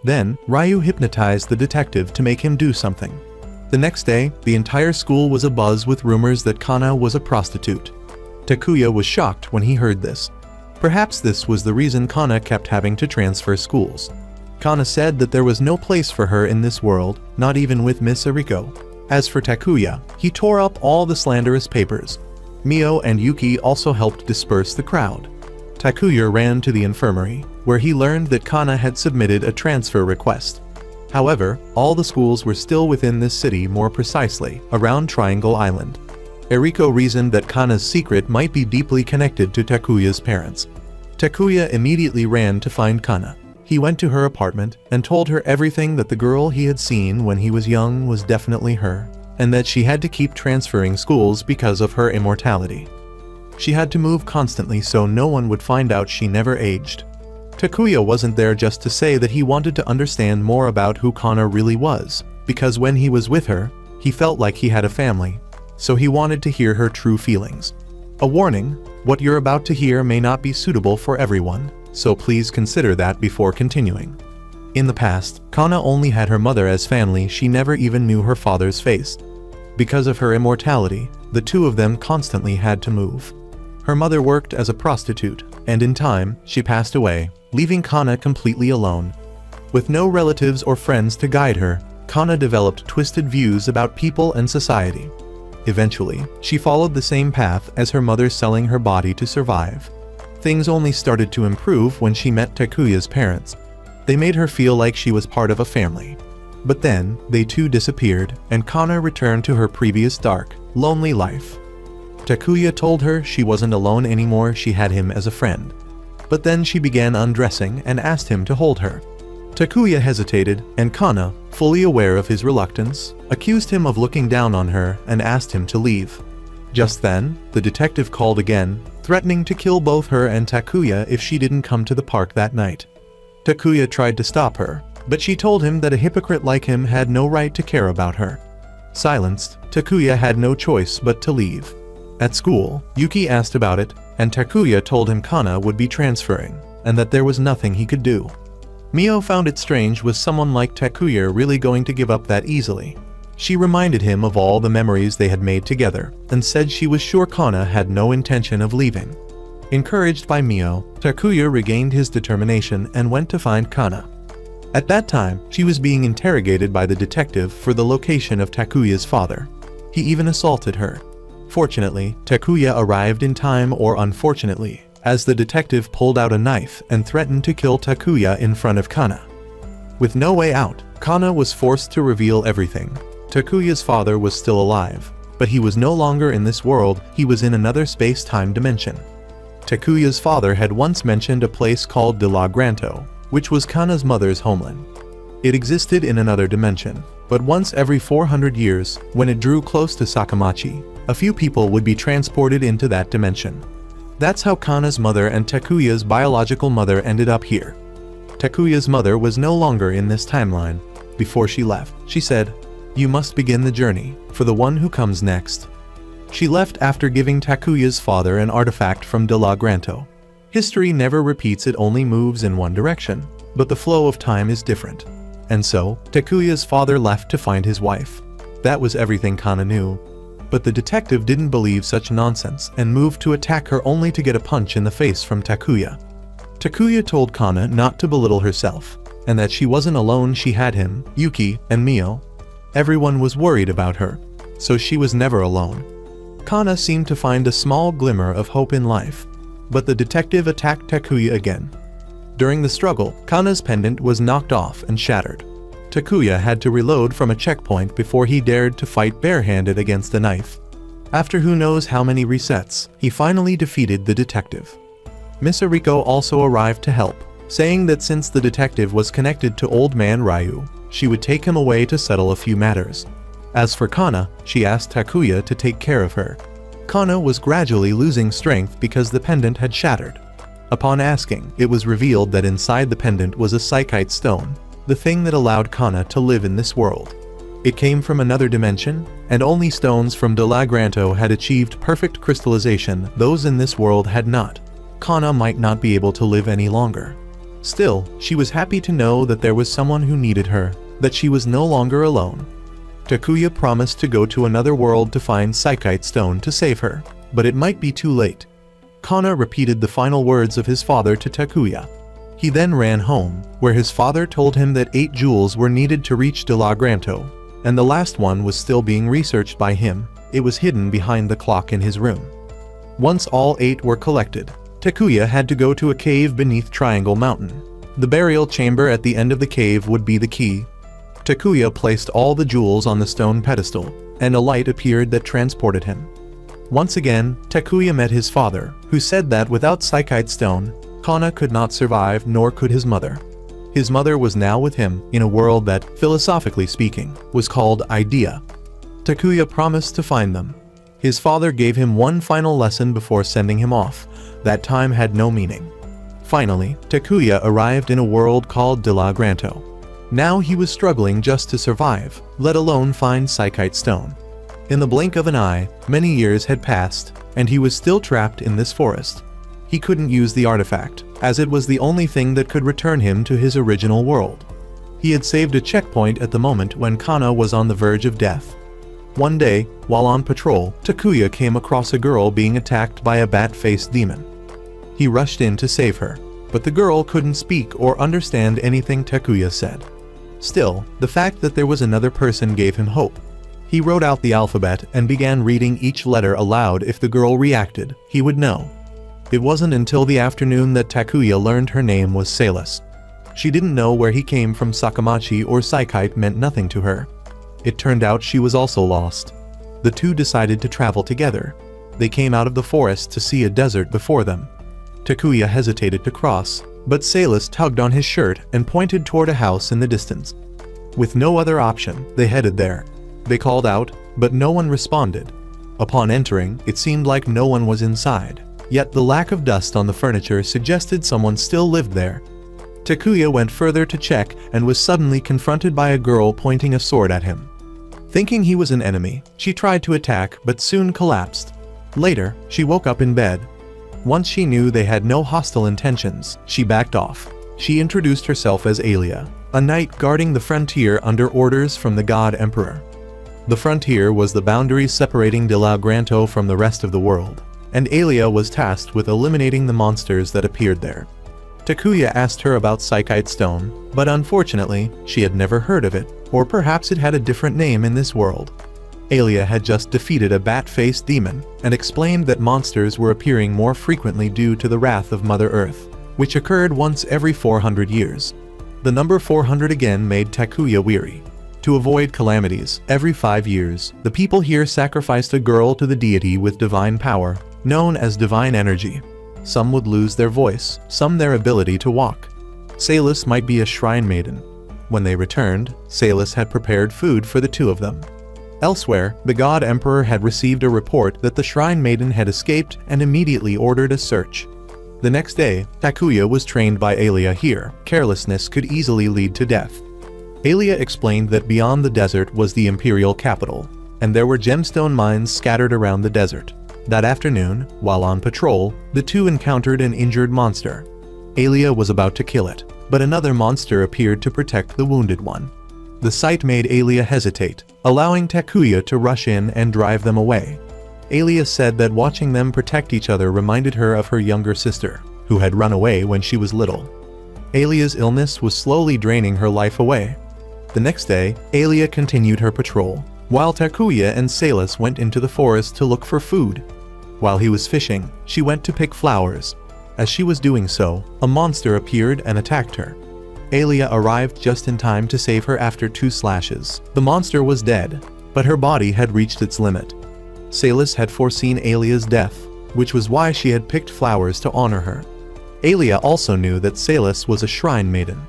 Then, Ryu hypnotized the detective to make him do something. The next day, the entire school was abuzz with rumors that Kana was a prostitute. Takuya was shocked when he heard this. Perhaps this was the reason Kana kept having to transfer schools. Kana said that there was no place for her in this world, not even with Miss Eriko. As for Takuya, he tore up all the slanderous papers. Mio and Yuki also helped disperse the crowd. Takuya ran to the infirmary, where he learned that Kana had submitted a transfer request. However, all the schools were still within this city, more precisely, around Triangle Island. Eriko reasoned that Kana's secret might be deeply connected to Takuya's parents. Takuya immediately ran to find Kana. He went to her apartment and told her everything, that the girl he had seen when he was young was definitely her. and that she had to keep transferring schools because of her immortality. She had to move constantly so no one would find out she never aged. Takuya wasn't there just to say that he wanted to understand more about who Kana really was, because when he was with her, he felt like he had a family, so he wanted to hear her true feelings. A warning, what you're about to hear may not be suitable for everyone, so please consider that before continuing. In the past, Kana only had her mother as family. She never even knew her father's face. Because of her immortality, the two of them constantly had to move. Her mother worked as a prostitute, and in time, she passed away, leaving Kana completely alone. With no relatives or friends to guide her, Kana developed twisted views about people and society. Eventually, she followed the same path as her mother, selling her body to survive. Things only started to improve when she met Takuya's parents. They made her feel like she was part of a family. But then, they too disappeared, and Kana returned to her previous dark, lonely life. Takuya told her she wasn't alone anymore, she had him as a friend. But then she began undressing and asked him to hold her. Takuya hesitated, and Kana, fully aware of his reluctance, accused him of looking down on her and asked him to leave. Just then, the detective called again, threatening to kill both her and Takuya if she didn't come to the park that night. Takuya tried to stop her, but she told him that a hypocrite like him had no right to care about her. Silenced, Takuya had no choice but to leave. At school, Yuki asked about it, and Takuya told him Kana would be transferring, and that there was nothing he could do. Mio found it strange, was someone like Takuya really going to give up that easily? She reminded him of all the memories they had made together, and said she was sure Kana had no intention of leaving. Encouraged by Mio, Takuya regained his determination and went to find Kana. At that time, she was being interrogated by the detective for the location of Takuya's father. He even assaulted her. Fortunately, Takuya arrived in time, or unfortunately, as the detective pulled out a knife and threatened to kill Takuya in front of Kana. With no way out, Kana was forced to reveal everything. Takuya's father was still alive, but he was no longer in this world, he was in another space-time dimension. Takuya's father had once mentioned a place called De La Granto, which was Kana's mother's homeland. It existed in another dimension, but once every 400 years, when it drew close to Sakamachi, a few people would be transported into that dimension. That's how Kana's mother and Takuya's biological mother ended up here. Takuya's mother was no longer in this timeline. Before she left, she said, "You must begin the journey for the one who comes next." She left after giving Takuya's father an artifact from De La Granto. History never repeats, it only moves in one direction, but the flow of time is different. And so, Takuya's father left to find his wife. That was everything Kana knew. But the detective didn't believe such nonsense and moved to attack her only to get a punch in the face from Takuya. Takuya told Kana not to belittle herself, and that she wasn't alone, she had him, Yuki, and Mio. Everyone was worried about her, so she was never alone. Kana seemed to find a small glimmer of hope in life, but the detective attacked Takuya again. During the struggle, Kana's pendant was knocked off and shattered. Takuya had to reload from a checkpoint before he dared to fight barehanded against the knife. After who knows how many resets, he finally defeated the detective. Miss Ariko also arrived to help, saying that since the detective was connected to Old Man Ryu, she would take him away to settle a few matters. As for Kana, she asked Takuya to take care of her. Kana was gradually losing strength because the pendant had shattered. Upon asking, it was revealed that inside the pendant was a Psychite stone, the thing that allowed Kana to live in this world. It came from another dimension, and only stones from De La Granto had achieved perfect crystallization, those in this world had not. Kana might not be able to live any longer. Still, she was happy to know that there was someone who needed her, that she was no longer alone. Takuya promised to go to another world to find Psychite stone to save her, but it might be too late. Kana repeated the final words of his father to Takuya. He then ran home, where his father told him that 8 jewels were needed to reach De La Granto, and the last one was still being researched by him. It was hidden behind the clock in his room. Once all 8 were collected, Takuya had to go to a cave beneath Triangle Mountain. The burial chamber at the end of the cave would be the key. Takuya placed all the jewels on the stone pedestal, and a light appeared that transported him. Once again, Takuya met his father, who said that without Psychite stone, Kana could not survive, nor could his mother. His mother was now with him, in a world that, philosophically speaking, was called Idea. Takuya promised to find them. His father gave him one final lesson before sending him off. That time had no meaning. Finally, Takuya arrived in a world called De La Granto. Now he was struggling just to survive, let alone find Psychite Stone. In the blink of an eye, many years had passed, and he was still trapped in this forest. He couldn't use the artifact, as it was the only thing that could return him to his original world. He had saved a checkpoint at the moment when Kana was on the verge of death. One day, while on patrol, Takuya came across a girl being attacked by a bat-faced demon. He rushed in to save her, but the girl couldn't speak or understand anything Takuya said. Still, the fact that there was another person gave him hope. He wrote out the alphabet and began reading each letter aloud. If the girl reacted, he would know. It wasn't until the afternoon that Takuya learned her name was Salus. She didn't know where he came from. Sakamachi or Psychite meant nothing to her. It turned out she was also lost. The two decided to travel together. They came out of the forest to see a desert before them. Takuya hesitated to cross, but Salus tugged on his shirt and pointed toward a house in the distance. With no other option, they headed there. They called out, but no one responded. Upon entering, it seemed like no one was inside, yet the lack of dust on the furniture suggested someone still lived there. Takuya went further to check and was suddenly confronted by a girl pointing a sword at him. Thinking he was an enemy, she tried to attack but soon collapsed. Later, she woke up in bed. Once she knew they had no hostile intentions, she backed off. She introduced herself as Alia, a knight guarding the frontier under orders from the God Emperor. The frontier was the boundaries separating De La Granto from the rest of the world, and Alia was tasked with eliminating the monsters that appeared there. Takuya asked her about Psychite Stone, but unfortunately, she had never heard of it, or perhaps it had a different name in this world. Alia had just defeated a bat-faced demon, and explained that monsters were appearing more frequently due to the wrath of Mother Earth, which occurred once every 400 years. The number 400 again made Takuya weary. To avoid calamities, every 5 years, the people here sacrificed a girl to the deity with divine power, known as divine energy. Some would lose their voice, some their ability to walk. Salus might be a shrine maiden. When they returned, Salus had prepared food for the two of them. Elsewhere, the God Emperor had received a report that the shrine maiden had escaped and immediately ordered a search. The next day, Takuya was trained by Alia here. Carelessness could easily lead to death. Alia explained that beyond the desert was the imperial capital, and there were gemstone mines scattered around the desert. That afternoon, while on patrol, the two encountered an injured monster. Alia was about to kill it, but another monster appeared to protect the wounded one. The sight made Alia hesitate, allowing Takuya to rush in and drive them away. Alia said that watching them protect each other reminded her of her younger sister, who had run away when she was little. Alia's illness was slowly draining her life away. The next day, Alia continued her patrol, while Takuya and Salus went into the forest to look for food. While he was fishing, she went to pick flowers. As she was doing so, a monster appeared and attacked her. Alia arrived just in time to save her after 2 slashes. The monster was dead, but her body had reached its limit. Salus had foreseen Alia's death, which was why she had picked flowers to honor her. Alia also knew that Salus was a shrine maiden.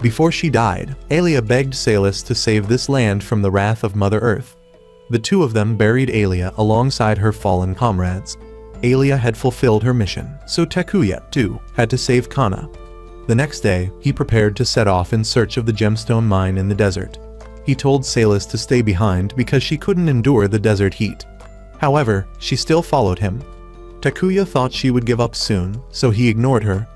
Before she died, Alia begged Salus to save this land from the wrath of Mother Earth. The two of them buried Alia alongside her fallen comrades. Alia had fulfilled her mission, so Takuya, too, had to save Kana. The next day, he prepared to set off in search of the gemstone mine in the desert. He told Salus to stay behind because she couldn't endure the desert heat. However, she still followed him. Takuya thought she would give up soon, so he ignored her.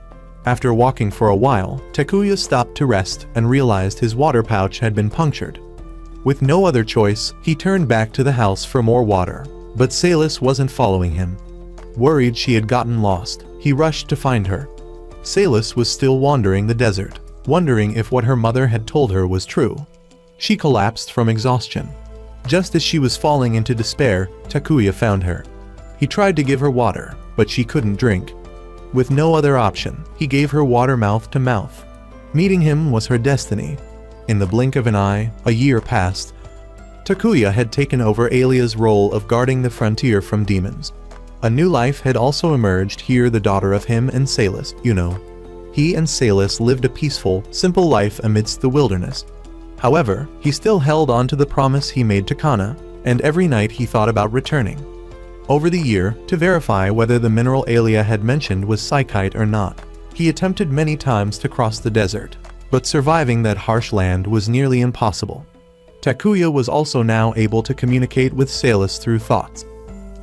After walking for a while, Takuya stopped to rest and realized his water pouch had been punctured. With no other choice, he turned back to the house for more water, but Salus wasn't following him. Worried she had gotten lost, he rushed to find her. Salus was still wandering the desert, wondering if what her mother had told her was true. She collapsed from exhaustion. Just as she was falling into despair, Takuya found her. He tried to give her water, but she couldn't drink. With no other option, he gave her water mouth to mouth. Meeting him was her destiny. In the blink of an eye, a year passed. Takuya had taken over Alia's role of guarding the frontier from demons. A new life had also emerged here, the daughter of him and Salus, He and Salus lived a peaceful, simple life amidst the wilderness. However, he still held on to the promise he made to Kana. and every night he thought about returning. Over the year, to verify whether the mineral Alia had mentioned was Isekai or not, he attempted many times to cross the desert, but surviving that harsh land was nearly impossible. Takuya was also now able to communicate with Salis through thoughts.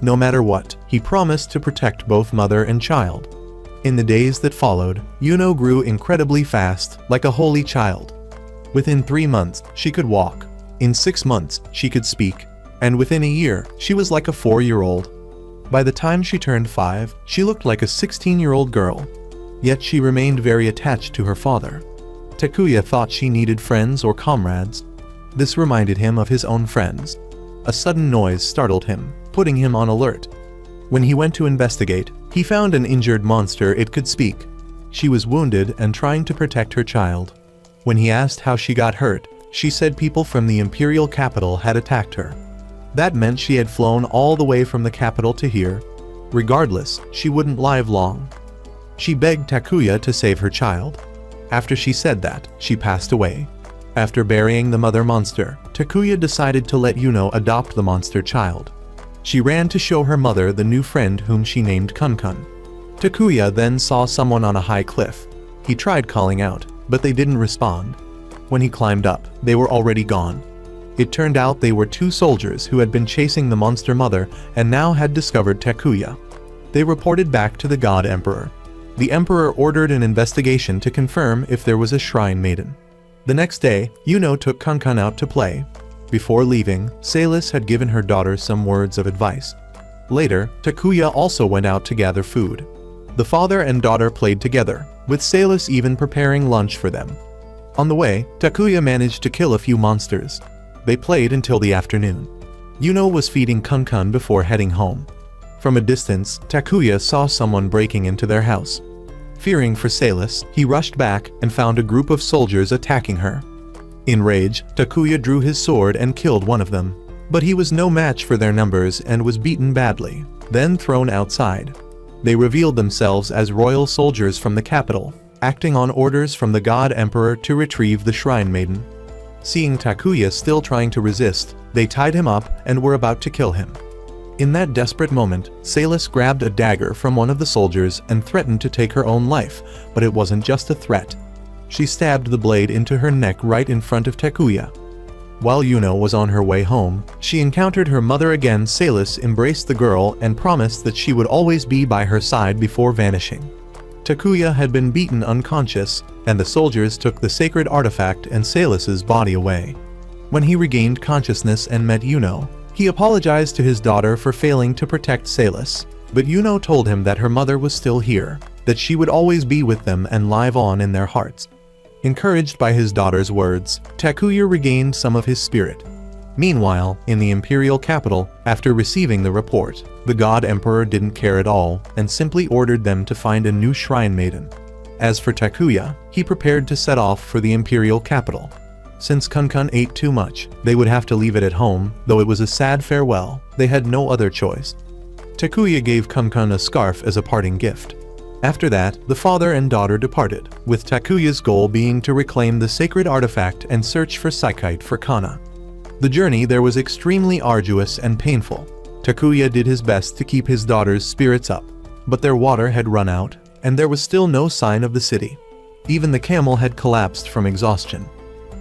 No matter what, he promised to protect both mother and child. In the days that followed, Yuno grew incredibly fast, like a holy child. Within 3 months, she could walk. In 6 months, she could speak. And within a year, she was like a 4-year-old. By the time she turned 5, she looked like a 16-year-old girl. Yet she remained very attached to her father. Takuya thought she needed friends or comrades. This reminded him of his own friends. A sudden noise startled him, putting him on alert. When he went to investigate, he found an injured monster. It could speak. She was wounded and trying to protect her child. When he asked how she got hurt, she said people from the imperial capital had attacked her. That meant she had flown all the way from the capital to here. Regardless, she wouldn't live long. She begged Takuya to save her child. After she said that, she passed away. After burying the mother monster, Takuya decided to let Yuno adopt the monster child. She ran to show her mother the new friend whom she named Kun-kun. Takuya then saw someone on a high cliff. He tried calling out, but they didn't respond. When he climbed up, they were already gone. It turned out they were 2 soldiers who had been chasing the monster mother and now had discovered Takuya. They reported back to the God Emperor. The Emperor ordered an investigation to confirm if there was a shrine maiden. The next day, Yuno took Kun-kun out to play. Before leaving, Salis had given her daughter some words of advice. Later, Takuya also went out to gather food. The father and daughter played together, with Salis even preparing lunch for them. On the way, Takuya managed to kill a few monsters. They played until the afternoon. Yuno was feeding Kun-kun before heading home. From a distance, Takuya saw someone breaking into their house. Fearing for Salis, he rushed back and found a group of soldiers attacking her. In rage, Takuya drew his sword and killed one of them. But he was no match for their numbers and was beaten badly, then thrown outside. They revealed themselves as royal soldiers from the capital, acting on orders from the God Emperor to retrieve the Shrine Maiden. Seeing Takuya still trying to resist, they tied him up and were about to kill him. In that desperate moment, Salis grabbed a dagger from one of the soldiers and threatened to take her own life, but it wasn't just a threat. She stabbed the blade into her neck right in front of Takuya. While Yuno was on her way home, she encountered her mother again. Salis embraced the girl and promised that she would always be by her side before vanishing. Takuya had been beaten unconscious, and the soldiers took the sacred artifact and Salis's body away. When he regained consciousness and met Yuno, he apologized to his daughter for failing to protect Salis, but Yuno told him that her mother was still here, that she would always be with them and live on in their hearts. Encouraged by his daughter's words, Takuya regained some of his spirit. Meanwhile, in the imperial capital, after receiving the report, the God Emperor didn't care at all and simply ordered them to find a new shrine maiden. As for Takuya, he prepared to set off for the imperial capital. Since Kun-kun ate too much, they would have to leave it at home. Though it was a sad farewell, they had no other choice. Takuya gave Kun-kun a scarf as a parting gift. After that, the father and daughter departed, with Takuya's goal being to reclaim the sacred artifact and search for Isekai for Kana. The journey there was extremely arduous and painful. Takuya did his best to keep his daughter's spirits up, but their water had run out, and there was still no sign of the city. Even the camel had collapsed from exhaustion.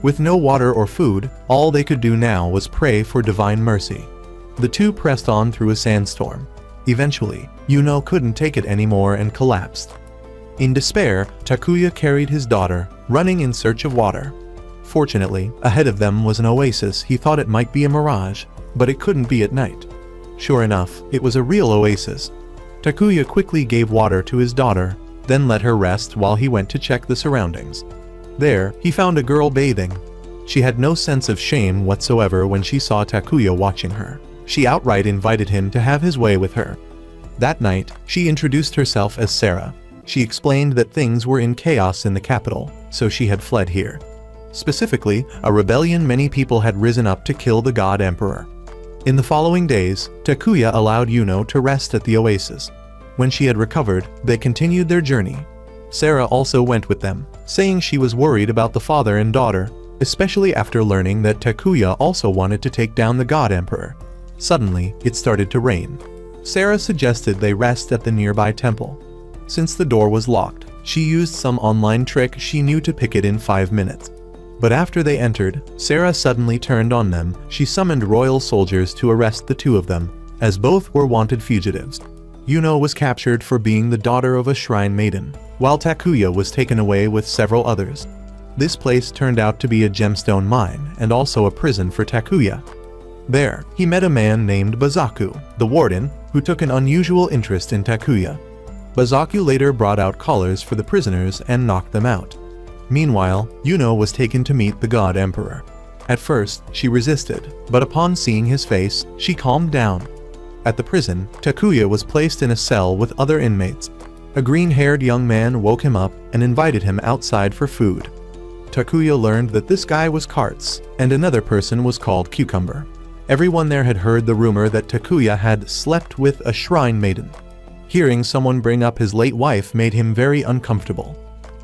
With no water or food, all they could do now was pray for divine mercy. The two pressed on through a sandstorm. Eventually, Yuno couldn't take it anymore and collapsed. In despair, Takuya carried his daughter, running in search of water. Fortunately, ahead of them was an oasis. He thought it might be a mirage, but it couldn't be at night. Sure enough, it was a real oasis. Takuya quickly gave water to his daughter, then let her rest while he went to check the surroundings. There, he found a girl bathing. She had no sense of shame whatsoever when she saw Takuya watching her. She outright invited him to have his way with her. That night, she introduced herself as Sarah. She explained that things were in chaos in the capital, so she had fled here. Specifically, a rebellion. Many people had risen up to kill the God Emperor. In the following days, Takuya allowed Yuno to rest at the oasis. When she had recovered, they continued their journey. Sarah also went with them, saying she was worried about the father and daughter, especially after learning that Takuya also wanted to take down the God Emperor. Suddenly, it started to rain. Sarah suggested they rest at the nearby temple. Since the door was locked, she used some online trick she knew to pick it in 5 minutes. But after they entered, Sarah suddenly turned on them. She summoned royal soldiers to arrest the two of them, as both were wanted fugitives. Yuno was captured for being the daughter of a shrine maiden, while Takuya was taken away with several others. This place turned out to be a gemstone mine and also a prison for Takuya. There, he met a man named Bazaku, the warden, who took an unusual interest in Takuya. Bazaku later brought out collars for the prisoners and knocked them out. Meanwhile, Yuno was taken to meet the God Emperor. At first, she resisted, but upon seeing his face, she calmed down. At the prison, Takuya was placed in a cell with other inmates. A green-haired young man woke him up and invited him outside for food. Takuya learned that this guy was Karts, and another person was called Cucumber. Everyone there had heard the rumor that Takuya had slept with a shrine maiden. Hearing someone bring up his late wife made him very uncomfortable.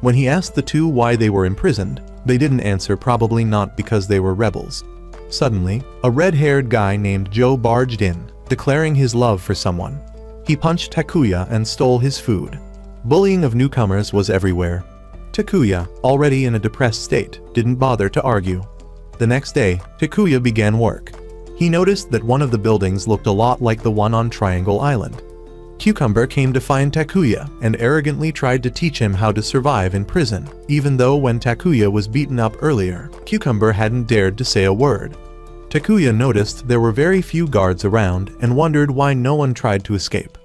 When he asked the two why they were imprisoned, they didn't answer, probably not because they were rebels. Suddenly, a red-haired guy named Joe barged in, declaring his love for someone. He punched Takuya and stole his food. Bullying of newcomers was everywhere. Takuya, already in a depressed state, didn't bother to argue. The next day, Takuya began work. He noticed that one of the buildings looked a lot like the one on Triangle Island. Cucumber came to find Takuya and arrogantly tried to teach him how to survive in prison, even though when Takuya was beaten up earlier, Cucumber hadn't dared to say a word. Takuya noticed there were very few guards around and wondered why no one tried to escape.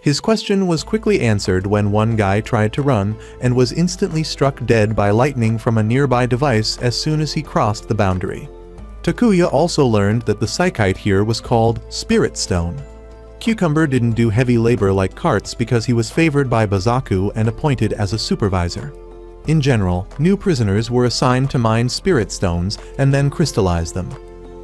His question was quickly answered when one guy tried to run and was instantly struck dead by lightning from a nearby device as soon as he crossed the boundary. Takuya also learned that the Psychite here was called Spirit Stone. Cucumber didn't do heavy labor like Karts because he was favored by Bazaku and appointed as a supervisor. In general, new prisoners were assigned to mine spirit stones and then crystallize them.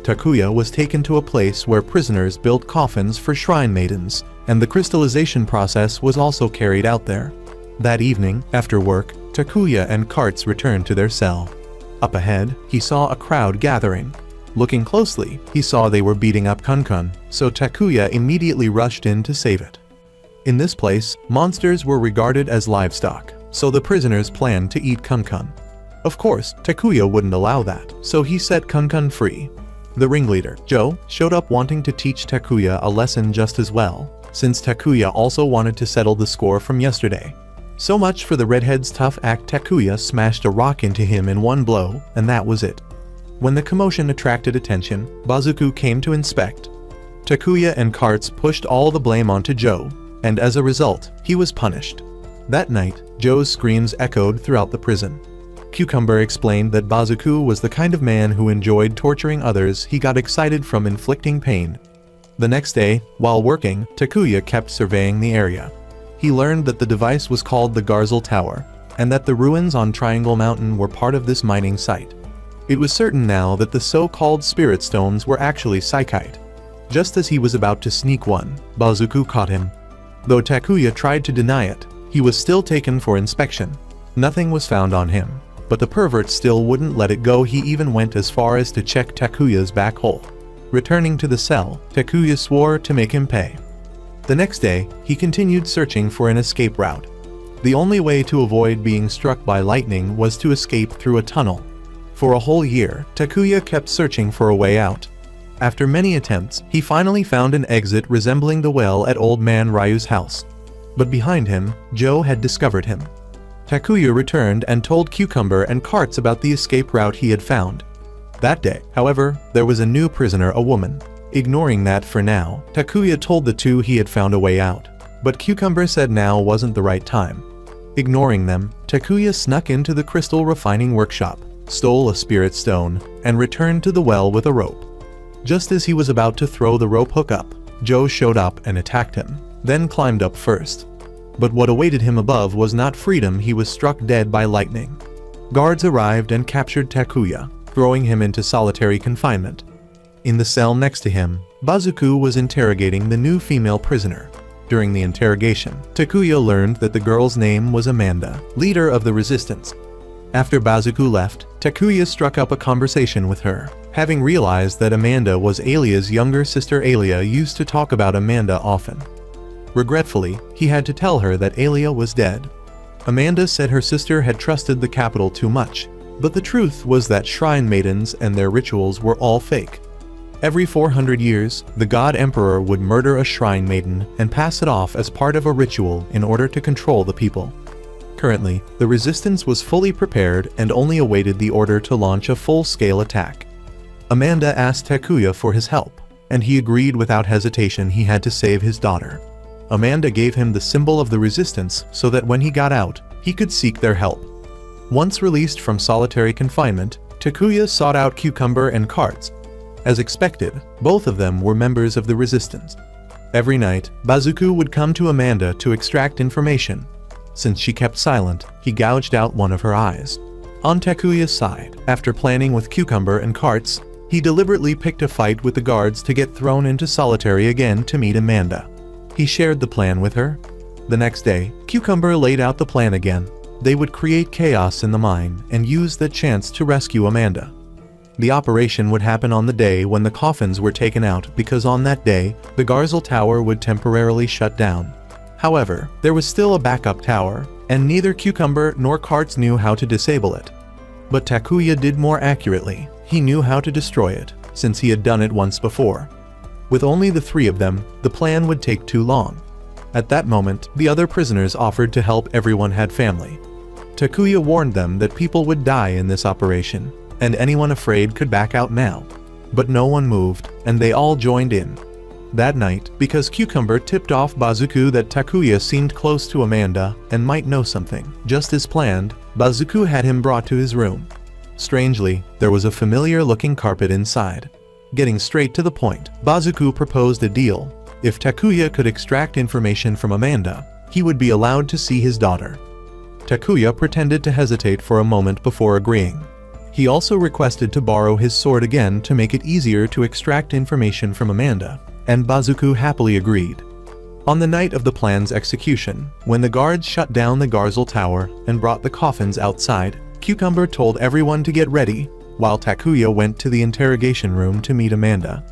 Takuya was taken to a place where prisoners built coffins for shrine maidens, and the crystallization process was also carried out there. That evening, after work, Takuya and Karts returned to their cell. Up ahead, he saw a crowd gathering. Looking closely, he saw they were beating up Kun-kun, so Takuya immediately rushed in to save it. In this place, monsters were regarded as livestock, so the prisoners planned to eat Kun-kun. Of course, Takuya wouldn't allow that, so he set Kun-kun free. The ringleader, Joe, showed up wanting to teach Takuya a lesson just as well, since Takuya also wanted to settle the score from yesterday. So much for the redhead's tough act. Takuya smashed a rock into him in one blow, and that was it. When the commotion attracted attention, Bazaku came to inspect. Takuya and Karts pushed all the blame onto Joe, and as a result, he was punished. That night, Joe's screams echoed throughout the prison. Cucumber explained that Bazaku was the kind of man who enjoyed torturing others. He got excited from inflicting pain. The next day, while working, Takuya kept surveying the area. He learned that the device was called the Garzel Tower, and that the ruins on Triangle Mountain were part of this mining site. It was certain now that the so-called spirit stones were actually Psychite. Just as he was about to sneak one, Bazaku caught him. Though Takuya tried to deny it, he was still taken for inspection. Nothing was found on him, but the pervert still wouldn't let it go. He even went as far as to check Takuya's back hole. Returning to the cell, Takuya swore to make him pay. The next day, he continued searching for an escape route. The only way to avoid being struck by lightning was to escape through a tunnel. For a whole year, Takuya kept searching for a way out. After many attempts, he finally found an exit resembling the well at Old Man Ryu's house. But behind him, Joe had discovered him. Takuya returned and told Cucumber and Karts about the escape route he had found. That day, however, there was a new prisoner, a woman. Ignoring that for now, Takuya told the two he had found a way out. But Cucumber said now wasn't the right time. Ignoring them, Takuya snuck into the crystal refining workshop, stole a spirit stone, and returned to the well with a rope. Just as he was about to throw the rope hook up, Joe showed up and attacked him, then climbed up first. But what awaited him above was not freedom. He was struck dead by lightning. Guards arrived and captured Takuya, throwing him into solitary confinement. In the cell next to him, Bazaku was interrogating the new female prisoner. During the interrogation, Takuya learned that the girl's name was Amanda, leader of the resistance. After Bazaku left, Takuya struck up a conversation with her, Having realized that Amanda was Alia's younger sister, Alia used to talk about Amanda often. Regretfully, he had to tell her that Alia was dead. Amanda said her sister had trusted the capital too much, but the truth was that shrine maidens and their rituals were all fake. Every 400 years, the god emperor would murder a shrine maiden and pass it off as part of a ritual in order to control the people. Currently, the resistance was fully prepared and only awaited the order to launch a full-scale attack. Amanda asked Takuya for his help, and he agreed without hesitation. He had to save his daughter. Amanda gave him the symbol of the resistance so that when he got out, he could seek their help. Once released from solitary confinement, Takuya sought out Cucumber and Carts. As expected, both of them were members of the resistance. Every night, Bazuku would come to Amanda to extract information. Since she kept silent, he gouged out one of her eyes. On Takuya's side, after planning with Cucumber and Carts, he deliberately picked a fight with the guards to get thrown into solitary again to meet Amanda. He shared the plan with her. The next day, Cucumber laid out the plan again. They would create chaos in the mine and use that chance to rescue Amanda. The operation would happen on the day when the coffins were taken out, because on that day, the Garzel Tower would temporarily shut down. However, there was still a backup tower, and neither Cucumber nor Carts knew how to disable it. But Takuya did more accurately. He knew how to destroy it, since he had done it once before. With only the three of them, the plan would take too long. At that moment, the other prisoners offered to help. Everyone had family. Takuya warned them that people would die in this operation, and anyone afraid could back out now. But no one moved, and they all joined in. That night, because Cucumber tipped off Bazuku that Takuya seemed close to Amanda and might know something, just as planned, Bazuku had him brought to his room. Strangely, there was a familiar-looking carpet inside. Getting straight to the point, Bazuku proposed a deal. If Takuya could extract information from Amanda, he would be allowed to see his daughter. Takuya pretended to hesitate for a moment before agreeing. He also requested to borrow his sword again to make it easier to extract information from Amanda, and Bazuku happily agreed. On the night of the plan's execution, when the guards shut down the Garzel Tower and brought the coffins outside, Cucumber told everyone to get ready, while Takuya went to the interrogation room to meet Amanda.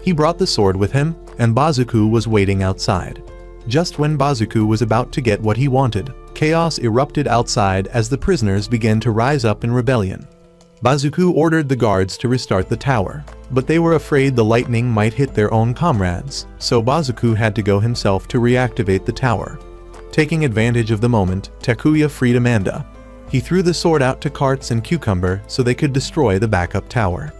He brought the sword with him, and Bazuku was waiting outside. Just when Bazuku was about to get what he wanted, chaos erupted outside as the prisoners began to rise up in rebellion. Bazuku ordered the guards to restart the tower, but they were afraid the lightning might hit their own comrades, so Bazuku had to go himself to reactivate the tower. Taking advantage of the moment, Takuya freed Amanda. He threw the sword out to Carts and Cucumber so they could destroy the backup tower.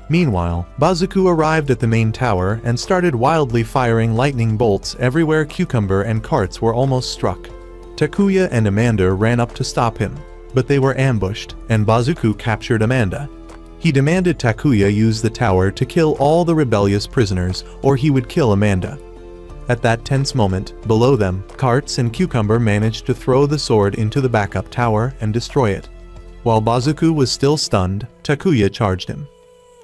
Meanwhile, Bazuku arrived at the main tower and started wildly firing lightning bolts everywhere. Cucumber and Carts were almost struck. Takuya and Amanda ran up to stop him, but they were ambushed, and Bazuku captured Amanda. He demanded Takuya use the tower to kill all the rebellious prisoners, or he would kill Amanda. At that tense moment, below them, Carts and Cucumber managed to throw the sword into the backup tower and destroy it. While Bazuku was still stunned, Takuya charged him.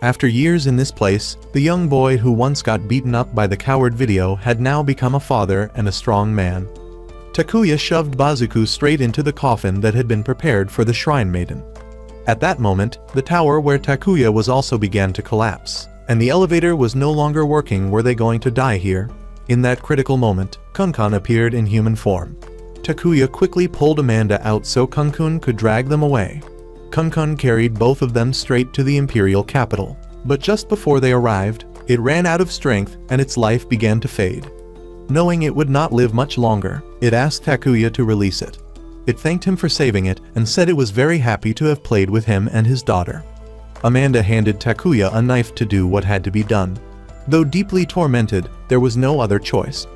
After years in this place, the young boy who once got beaten up by the coward video had now become a father and a strong man. Takuya shoved Bazuku straight into the coffin that had been prepared for the Shrine Maiden. At that moment, the tower where Takuya was also began to collapse, and the elevator was no longer working. Were they going to die here? In that critical moment, Kunkun appeared in human form. Takuya quickly pulled Amanda out so Kunkun could drag them away. Kunkun carried both of them straight to the imperial capital, but just before they arrived, it ran out of strength and its life began to fade. Knowing it would not live much longer, it asked Takuya to release it. It thanked him for saving it and said it was very happy to have played with him and his daughter. Amanda handed Takuya a knife to do what had to be done. Though deeply tormented, there was no other choice.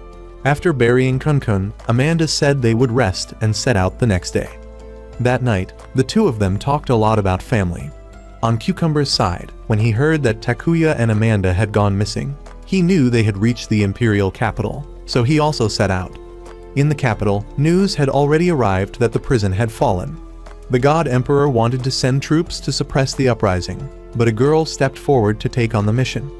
After burying Kunkun, Amanda said they would rest and set out the next day. That night, the two of them talked a lot about family. On Cucumber's side, when he heard that Takuya and Amanda had gone missing, he knew they had reached the imperial capital, so he also set out. In the capital, news had already arrived that the prison had fallen. The God Emperor wanted to send troops to suppress the uprising, but a girl stepped forward to take on the mission.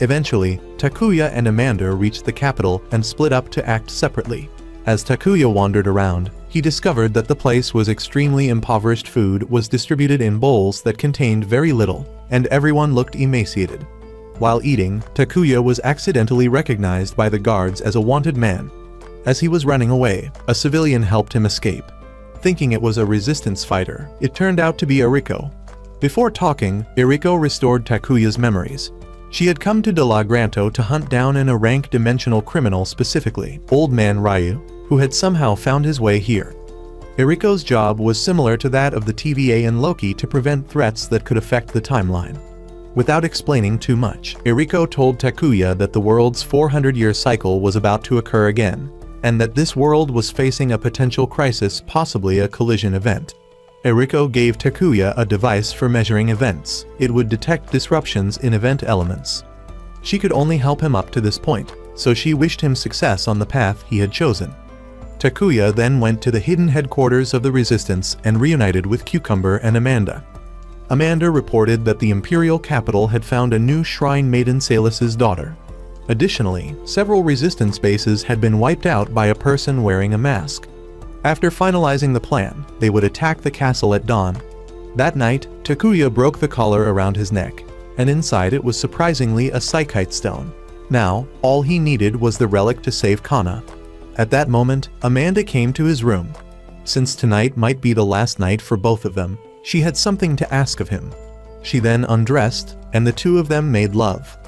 Eventually, Takuya and Amanda reached the capital and split up to act separately. As Takuya wandered around, he he discovered that the place was extremely impoverished. Food was distributed in bowls that contained very little, and everyone looked emaciated. While eating, Takuya was accidentally recognized by the guards as a wanted man. As he was running away, a civilian helped him escape. Thinking it was a resistance fighter, it turned out to be Eriko. Before talking, Eriko restored Takuya's memories. She had come to De La Granto to hunt down an rank dimensional criminal, specifically Old Man Ryu, who had somehow found his way here. Eriko's job was similar to that of the TVA and Loki, to prevent threats that could affect the timeline. Without explaining too much, Eriko told Takuya that the world's 400-year cycle was about to occur again, and that this world was facing a potential crisis, possibly a collision event. Eriko gave Takuya a device for measuring events. It would detect disruptions in event elements. She could only help him up to this point, so she wished him success on the path he had chosen. Takuya then went to the hidden headquarters of the Resistance and reunited with Cucumber and Amanda. Amanda reported that the Imperial capital had found a new shrine maiden, Salus's daughter. Additionally, several Resistance bases had been wiped out by a person wearing a mask. After finalizing the plan, they would attack the castle at dawn. That night, Takuya broke the collar around his neck, and inside it was surprisingly a Psychite stone. Now, all he needed was the relic to save Kana. At that moment, Amanda came to his room. Since tonight might be the last night for both of them, she had something to ask of him. She then undressed, and the two of them made love.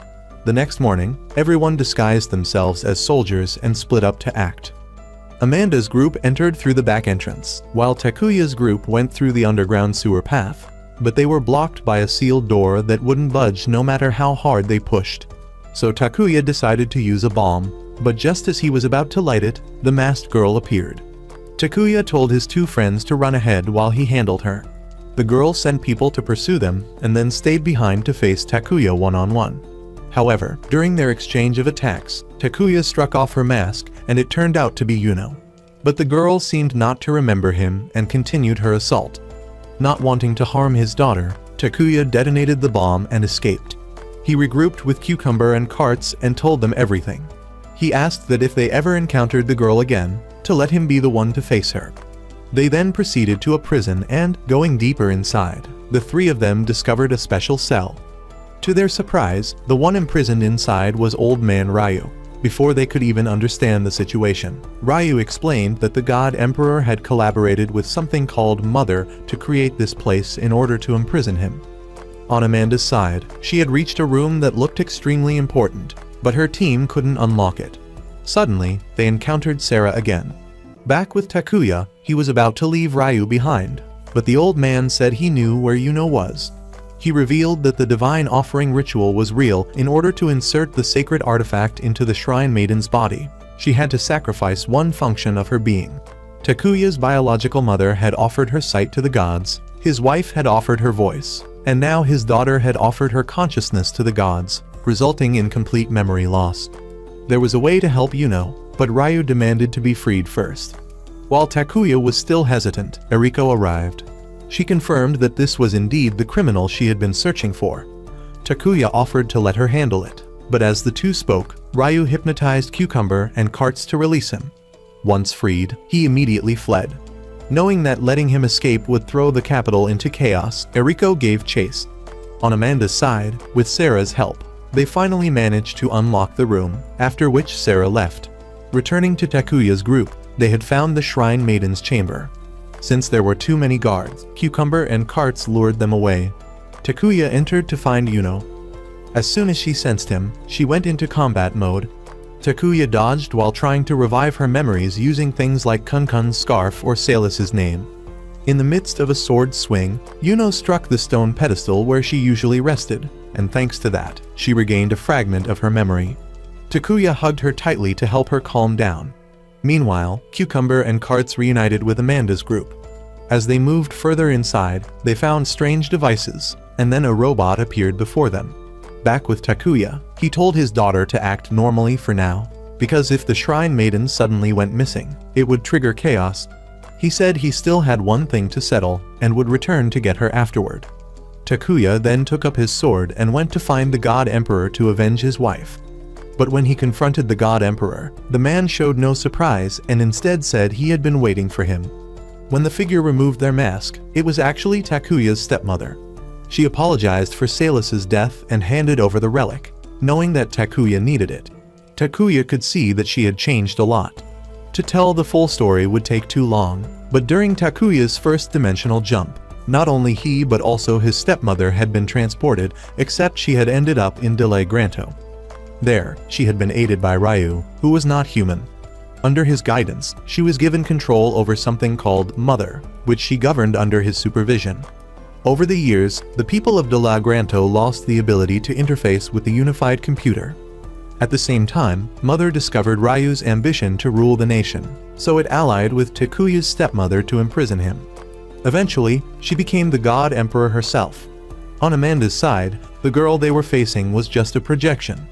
The next morning, everyone disguised themselves as soldiers and split up to act. Amanda's group entered through the back entrance, while Takuya's group went through the underground sewer path. But they were blocked by a sealed door that wouldn't budge no matter how hard they pushed. So Takuya decided to use a bomb, but just as he was about to light it, the masked girl appeared. Takuya told his two friends to run ahead while he handled her. The girl sent people to pursue them, and then stayed behind to face Takuya one-on-one. However, during their exchange of attacks, Takuya struck off her mask, and it turned out to be Yuno. But the girl seemed not to remember him and continued her assault. Not wanting to harm his daughter, Takuya detonated the bomb and escaped. He regrouped with Cucumber and Karts and told them everything. He asked that if they ever encountered the girl again, to let him be the one to face her. They then proceeded to a prison and, going deeper inside, the three of them discovered a special cell. To their surprise, the one imprisoned inside was Old Man Ryu. Before they could even understand the situation, Ryu explained that the God Emperor had collaborated with something called Mother to create this place in order to imprison him. On Amanda's side, she had reached a room that looked extremely important, but her team couldn't unlock it. Suddenly, they encountered Sarah again. Back with Takuya, he was about to leave Ryu behind, but the old man said he knew where Yuno was. He revealed that the divine offering ritual was real. In order to insert the sacred artifact into the shrine maiden's body, she had to sacrifice one function of her being. Takuya's biological mother had offered her sight to the gods, his wife had offered her voice, and now his daughter had offered her consciousness to the gods, resulting in complete memory loss. There was a way to help Yuno, but Ryu demanded to be freed first. While Takuya was still hesitant, Eriko arrived. She confirmed that this was indeed the criminal she had been searching for. Takuya offered to let her handle it, but as the two spoke, Ryu hypnotized Cucumber and Karts to release him. Once freed, he immediately fled. Knowing that letting him escape would throw the capital into chaos, Eriko gave chase. On Amanda's side, with Sarah's help, they finally managed to unlock the room, after which Sarah left. Returning to Takuya's group, they had found the Shrine Maiden's chamber. Since there were too many guards, Cucumber and Karts lured them away. Takuya entered to find Yuno. As soon as she sensed him, she went into combat mode. Takuya dodged while trying to revive her memories using things like Kun-Kun's scarf or Salus's name. In the midst of a sword swing, Yuno struck the stone pedestal where she usually rested, and thanks to that, she regained a fragment of her memory. Takuya hugged her tightly to help her calm down. Meanwhile, Cucumber and Karts reunited with Amanda's group. As they moved further inside, they found strange devices, and then a robot appeared before them. Back with Takuya, he told his daughter to act normally for now, because if the Shrine Maiden suddenly went missing, it would trigger chaos. He said he still had one thing to settle, and would return to get her afterward. Takuya then took up his sword and went to find the God Emperor to avenge his wife. But when he confronted the God Emperor, the man showed no surprise and instead said he had been waiting for him. When the figure removed their mask, it was actually Takuya's stepmother. She apologized for Salus's death and handed over the relic, knowing that Takuya needed it. Takuya could see that she had changed a lot. To tell the full story would take too long, but during Takuya's first dimensional jump, not only he but also his stepmother had been transported, except she had ended up in Granto. There, she had been aided by Ryu, who was not human. Under his guidance, she was given control over something called Mother, which she governed under his supervision. Over the years, the people of Granto lost the ability to interface with the unified computer. At the same time, Mother discovered Ryu's ambition to rule the nation, so it allied with Takuya's stepmother to imprison him. Eventually, she became the God Emperor herself. On Amanda's side, the girl they were facing was just a projection.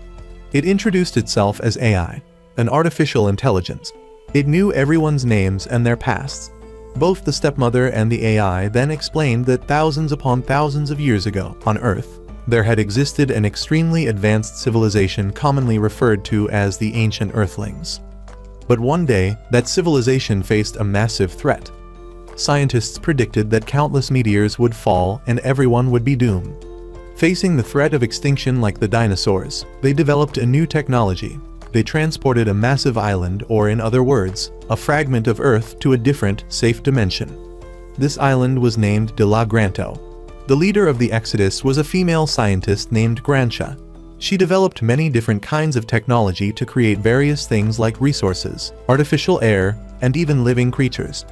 It introduced itself as AI, an artificial intelligence. It knew everyone's names and their pasts. Both the stepmother and the AI then explained that thousands upon thousands of years ago, on Earth, there had existed an extremely advanced civilization commonly referred to as the Ancient Earthlings. But one day, that civilization faced a massive threat. Scientists predicted that countless meteors would fall and everyone would be doomed. Facing the threat of extinction like the dinosaurs, they developed a new technology. They transported a massive island, or in other words, a fragment of Earth to a different, safe dimension. This island was named Granto. The leader of the Exodus was a female scientist named Grancia. She developed many different kinds of technology to create various things like resources, artificial air, and even living creatures.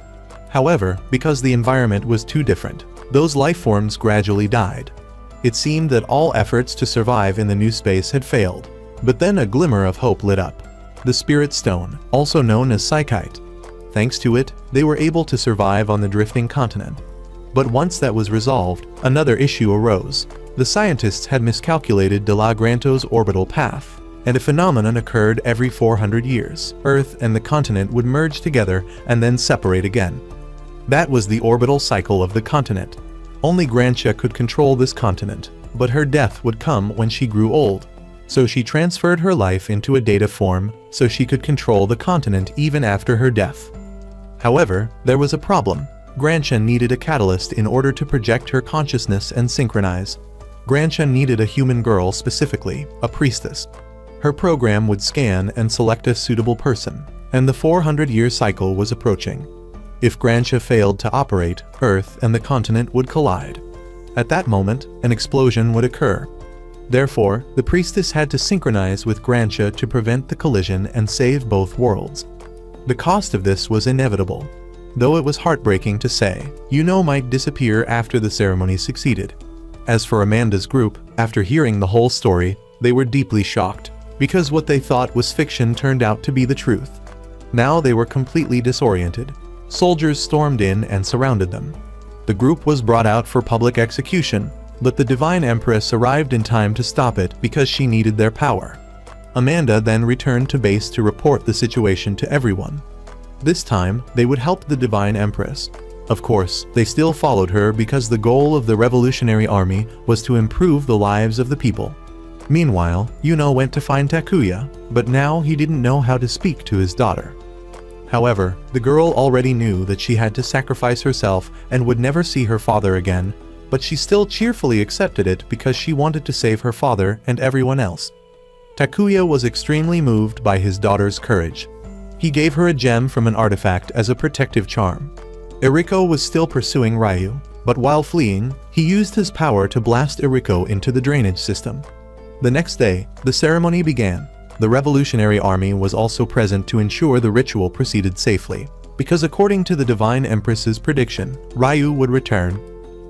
However, because the environment was too different, those life forms gradually died. It seemed that all efforts to survive in the new space had failed. But then a glimmer of hope lit up. The Spirit Stone, also known as Psychite. Thanks to it, they were able to survive on the drifting continent. But once that was resolved, another issue arose. The scientists had miscalculated Granto's orbital path, and a phenomenon occurred every 400 years. Earth and the continent would merge together and then separate again. That was the orbital cycle of the continent. Only Grancia could control this continent, but her death would come when she grew old. So she transferred her life into a data form so she could control the continent even after her death. However, there was a problem. Grancia needed a catalyst in order to project her consciousness and synchronize. Grancia needed a human girl, specifically, a priestess. Her program would scan and select a suitable person, and the 400-year cycle was approaching. If Grancia failed to operate, Earth and the continent would collide. At that moment, an explosion would occur. Therefore, the priestess had to synchronize with Grancia to prevent the collision and save both worlds. The cost of this was inevitable, though it was heartbreaking to say. Might disappear after the ceremony succeeded. As for Amanda's group, after hearing the whole story, they were deeply shocked, because what they thought was fiction turned out to be the truth. Now they were completely disoriented. Soldiers stormed in and surrounded them. The group was brought out for public execution, but the Divine Empress arrived in time to stop it because she needed their power. Amanda then returned to base to report the situation to everyone. This time, they would help the Divine Empress. Of course, they still followed her because the goal of the Revolutionary Army was to improve the lives of the people. Meanwhile, went to find Takuya, but now he didn't know how to speak to his daughter. However, the girl already knew that she had to sacrifice herself and would never see her father again, but she still cheerfully accepted it because she wanted to save her father and everyone else. Takuya was extremely moved by his daughter's courage. He gave her a gem from an artifact as a protective charm. Eriko was still pursuing Ryu, but while fleeing, he used his power to blast Eriko into the drainage system. The next day, the ceremony began. The Revolutionary Army was also present to ensure the ritual proceeded safely, because according to the Divine Empress's prediction, Ryu would return.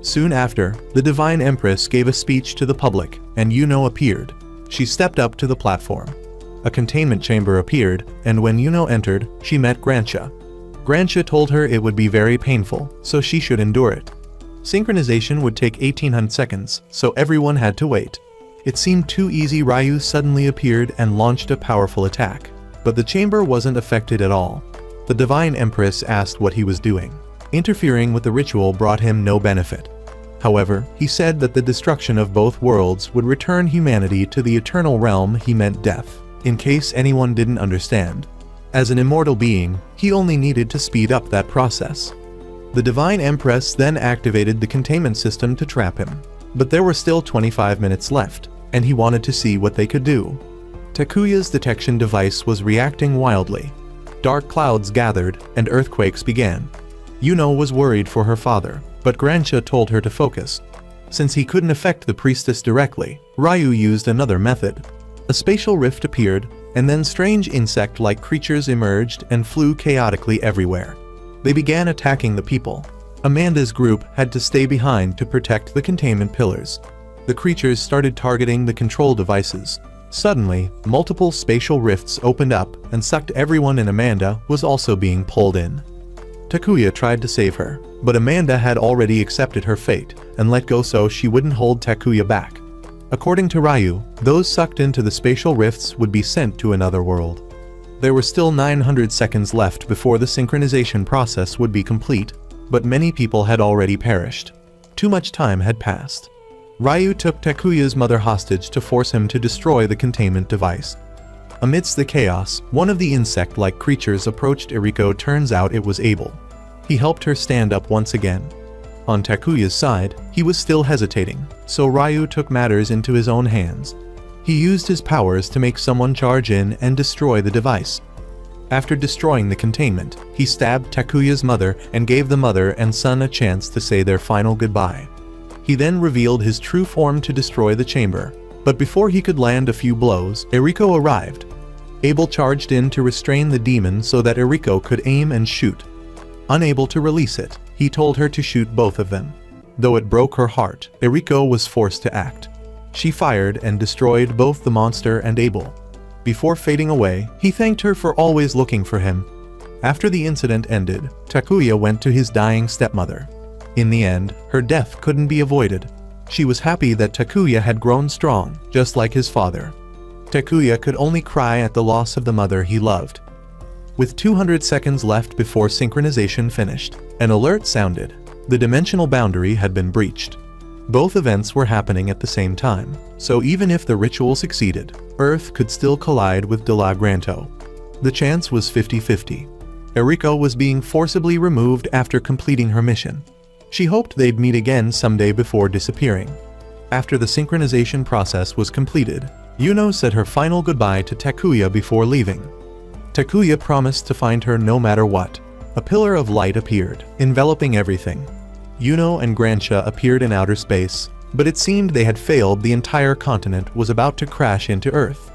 Soon after, the Divine Empress gave a speech to the public, and appeared. She stepped up to the platform. A containment chamber appeared, and when entered, she met Grancia. Grancia told her it would be very painful, so she should endure it. Synchronization would take 1800 seconds, so everyone had to wait. It seemed too easy. Ryu suddenly appeared and launched a powerful attack. But the chamber wasn't affected at all. The Divine Empress asked what he was doing. Interfering with the ritual brought him no benefit. However, he said that the destruction of both worlds would return humanity to the eternal realm. He meant death, in case anyone didn't understand. As an immortal being, he only needed to speed up that process. The Divine Empress then activated the containment system to trap him. But there were still 25 minutes left, and he wanted to see what they could do. Takuya's detection device was reacting wildly. Dark clouds gathered, and earthquakes began. Yuno was worried for her father, but Grancia told her to focus. Since he couldn't affect the priestess directly, Ryu used another method. A spatial rift appeared, and then strange insect-like creatures emerged and flew chaotically everywhere. They began attacking the people. Amanda's group had to stay behind to protect the containment pillars. The creatures started targeting the control devices. Suddenly, multiple spatial rifts opened up and sucked everyone, and Amanda was also being pulled in. Takuya tried to save her, but Amanda had already accepted her fate and let go so she wouldn't hold Takuya back. According to Ryu, those sucked into the spatial rifts would be sent to another world. There were still 900 seconds left before the synchronization process would be complete, but many people had already perished. Too much time had passed. Ryu took Takuya's mother hostage to force him to destroy the containment device. Amidst the chaos, one of the insect-like creatures approached Eriko. Turns out it was Abel. He helped her stand up once again. On Takuya's side, he was still hesitating, so Ryu took matters into his own hands. He used his powers to make someone charge in and destroy the device. After destroying the containment, he stabbed Takuya's mother and gave the mother and son a chance to say their final goodbye. He then revealed his true form to destroy the chamber, but before he could land a few blows, Eriko arrived. Abel charged in to restrain the demon so that Eriko could aim and shoot. Unable to release it, he told her to shoot both of them. Though it broke her heart, Eriko was forced to act. She fired and destroyed both the monster and Abel. Before fading away, he thanked her for always looking for him. After the incident ended, Takuya went to his dying stepmother. In the end, her death couldn't be avoided. She was happy that Takuya had grown strong, just like his father. Takuya could only cry at the loss of the mother he loved. With 200 seconds left before synchronization finished, an alert sounded. The dimensional boundary had been breached. Both events were happening at the same time, so even if the ritual succeeded, Earth could still collide with De La Granto. The chance was 50-50. Eriko was being forcibly removed after completing her mission. She hoped they'd meet again someday before disappearing. After the synchronization process was completed, Yuno said her final goodbye to Takuya before leaving. Takuya promised to find her no matter what. A pillar of light appeared, enveloping everything. Yuno and Grancia appeared in outer space, but it seemed they had failed. The entire continent was about to crash into Earth.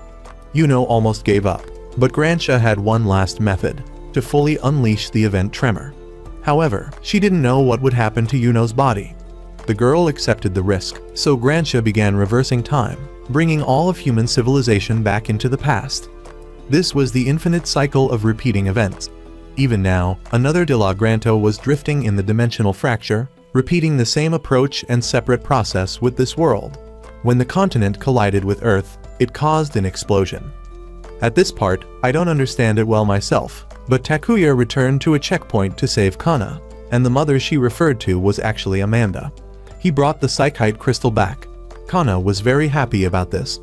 Yuno almost gave up, but Grancia had one last method, to fully unleash the event tremor. However, she didn't know what would happen to Yuno's body. The girl accepted the risk, so Grancia began reversing time, bringing all of human civilization back into the past. This was the infinite cycle of repeating events. Even now, another De La Granto was drifting in the dimensional fracture, repeating the same approach and separate process with this world. When the continent collided with Earth, it caused an explosion. At this part, I don't understand it well myself, but Takuya returned to a checkpoint to save Kana, and the mother she referred to was actually Amanda. He brought the Psychite crystal back. Kana was very happy about this.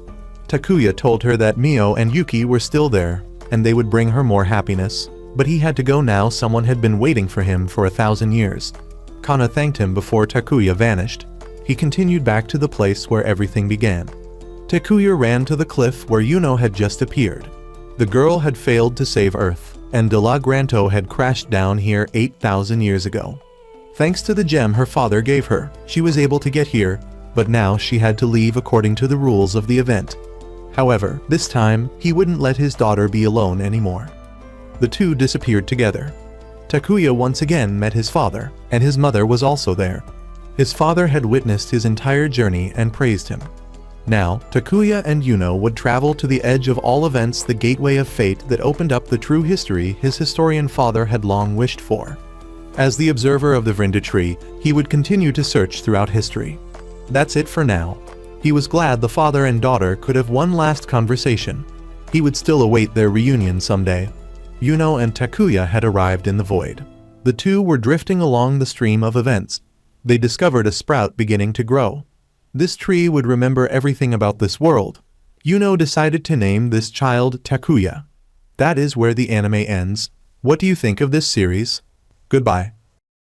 Takuya told her that Mio and Yuki were still there, and they would bring her more happiness, but he had to go now. Someone had been waiting for him for 1,000 years. Kana thanked him before Takuya vanished. He continued back to the place where everything began. Takuya ran to the cliff where Yuno had just appeared. The girl had failed to save Earth, and De La Granto had crashed down here 8,000 years ago. Thanks to the gem her father gave her, she was able to get here, but now she had to leave according to the rules of the event. However, this time, he wouldn't let his daughter be alone anymore. The two disappeared together. Takuya once again met his father, and his mother was also there. His father had witnessed his entire journey and praised him. Now, Takuya and Yuno would travel to the edge of all events, the gateway of fate that opened up the true history his historian father had long wished for. As the observer of the Vrinda tree, he would continue to search throughout history. That's it for now. He was glad the father and daughter could have one last conversation. He would still await their reunion someday. Yuno and Takuya had arrived in the void. The two were drifting along the stream of events. They discovered a sprout beginning to grow. This tree would remember everything about this world. Yuno decided to name this child Takuya. That is where the anime ends. What do you think of this series? Goodbye.